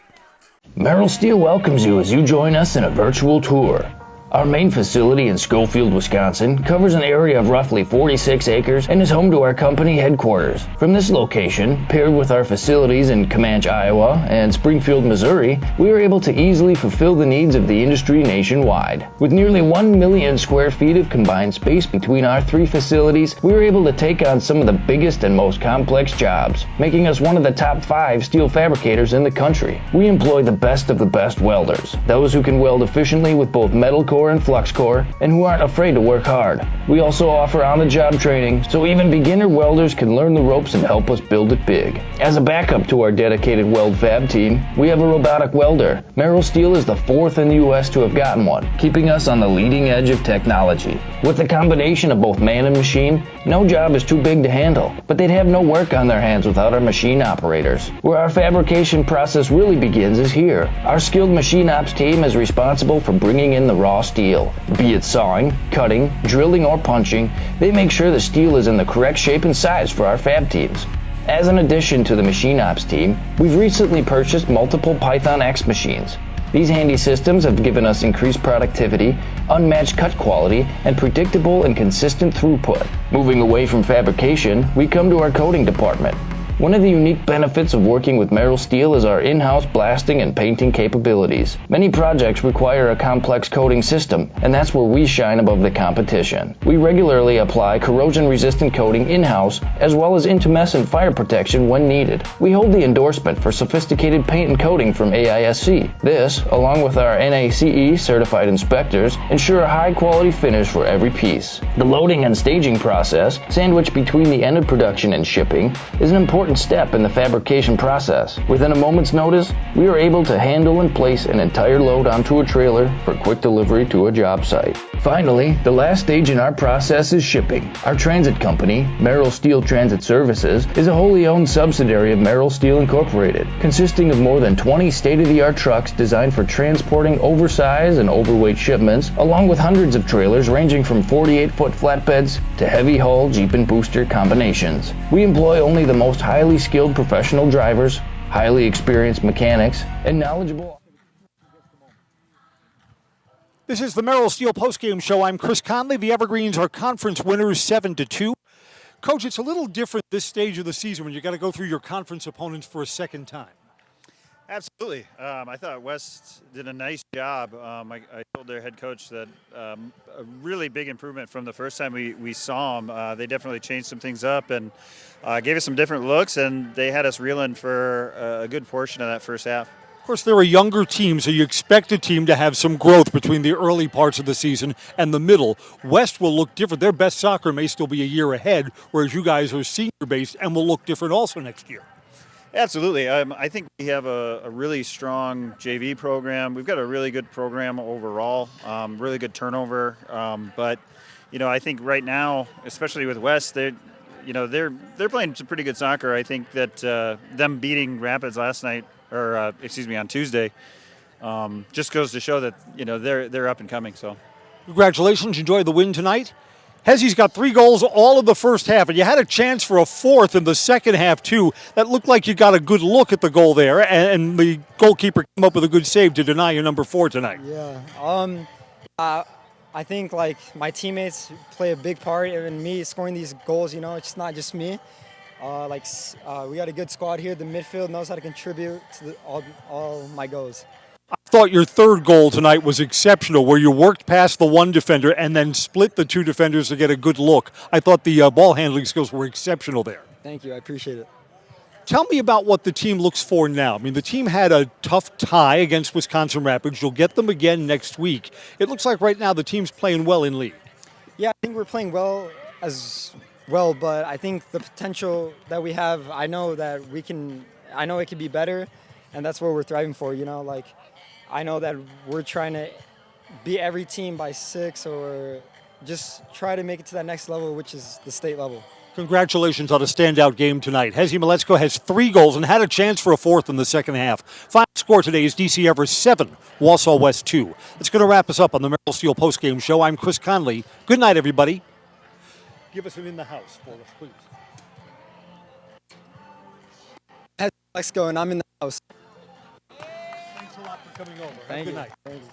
Merrill Steel welcomes you as you join us in a virtual tour. Our main facility in Schofield, Wisconsin covers an area of roughly 46 acres and is home to our company headquarters. From this location, paired with our facilities in Comanche, Iowa and Springfield, Missouri, we are able to easily fulfill the needs of the industry nationwide. With nearly 1 million square feet of combined space between our 3 facilities, we are able to take on some of the biggest and most complex jobs, making us one of the top 5 steel fabricators in the country. We employ the best of the best welders, those who can weld efficiently with both metal core core and flux core, and who aren't afraid to work hard. We also offer on-the-job training, so even beginner welders can learn the ropes and help us build it big. As a backup to our dedicated weld fab team, we have a robotic welder. Merrill Steel is the 4th in the U.S. to have gotten one, keeping us on the leading edge of technology. With the combination of both man and machine, no job is too big to handle, but they'd have no work on their hands without our machine operators. Where our fabrication process really begins is here. Our skilled machine ops team is responsible for bringing in the raw steel. Be it sawing, cutting, drilling, or punching, they make sure the steel is in the correct shape and size for our fab teams. As an addition to the machine ops team, we've recently purchased multiple Python X machines. These handy systems have given us increased productivity, unmatched cut quality, and predictable and consistent throughput. Moving away from fabrication, we come to our coating department. One of the unique benefits of working with Merrill Steel is our in-house blasting and painting capabilities. Many projects require a complex coating system, and that's where we shine above the competition. We regularly apply corrosion-resistant coating in-house, as well as intumescent fire protection when needed. We hold the endorsement for sophisticated paint and coating from AISC. This, along with our NACE certified inspectors, ensure a high-quality finish for every piece. The loading and staging process, sandwiched between the end of production and shipping, is an important step in the fabrication process. Within a moment's notice, we are able to handle and place an entire load onto a trailer for quick delivery to a job site. Finally, the last stage in our process is shipping. Our transit company, Merrill Steel Transit Services, is a wholly owned subsidiary of Merrill Steel Incorporated, consisting of more than 20 state-of-the-art trucks designed for transporting oversized and overweight shipments, along with hundreds of trailers ranging from 48-foot flatbeds to heavy-haul Jeep and booster combinations. We employ only the most highly skilled professional drivers, highly experienced mechanics, and knowledgeable. This is the Merrill Steel postgame show. I'm Chris Conley. The Evergreens are conference winners 7-2. Coach, it's a little different this stage of the season when you got to go through your conference opponents for a second time. Absolutely. I thought West did a nice job. I told their head coach that a really big improvement from the first time we saw them. They definitely changed some things up and gave us some different looks, and they had us reeling for a good portion of that first half. Of course, they're a younger team, so you expect a team to have some growth between the early parts of the season and the middle. West will look different. Their best soccer may still be a year ahead, whereas you guys are senior-based and will look different also next year. Absolutely. I think we have a really strong JV program. We've got a really good program overall, really good turnover. But, I think right now, especially with West, they're playing some pretty good soccer. I think that them beating Rapids last night, on Tuesday, just goes to show that, they're up and coming. So, congratulations. Enjoy the win tonight. Hezzy's got 3 goals all of the first half, and you had a chance for a fourth in the second half, too. That looked like you got a good look at the goal there, and the goalkeeper came up with a good save to deny your number 4 tonight. Yeah. I think, my teammates play a big part in me scoring these goals. It's not just me. We got a good squad here. The midfield knows how to contribute to all my goals. I thought your third goal tonight was exceptional, where you worked past the one defender and then split the 2 defenders to get a good look. I thought the ball handling skills were exceptional there. Thank you. I appreciate it. Tell me about what the team looks for now. I mean, the team had a tough tie against Wisconsin Rapids. You'll get them again next week. It looks like right now the team's playing well in league. Yeah, I think we're playing well as well, but I think the potential that we have, I know it can be better, and that's what we're thriving for, I know that we're trying to beat every team by 6 or just try to make it to that next level, which is the state level. Congratulations on a standout game tonight. Hezzy Maletzko has 3 goals and had a chance for a fourth in the second half. Final score today is DC Everest 7, Wausau West 2. That's going to wrap us up on the Merrill Steel postgame show. I'm Chris Conley. Good night, everybody. Give us an in the house for us, please. Hezzy Maletzko, and I'm in the house. Thanks a lot for coming over. Thank Good you. night. Thank you.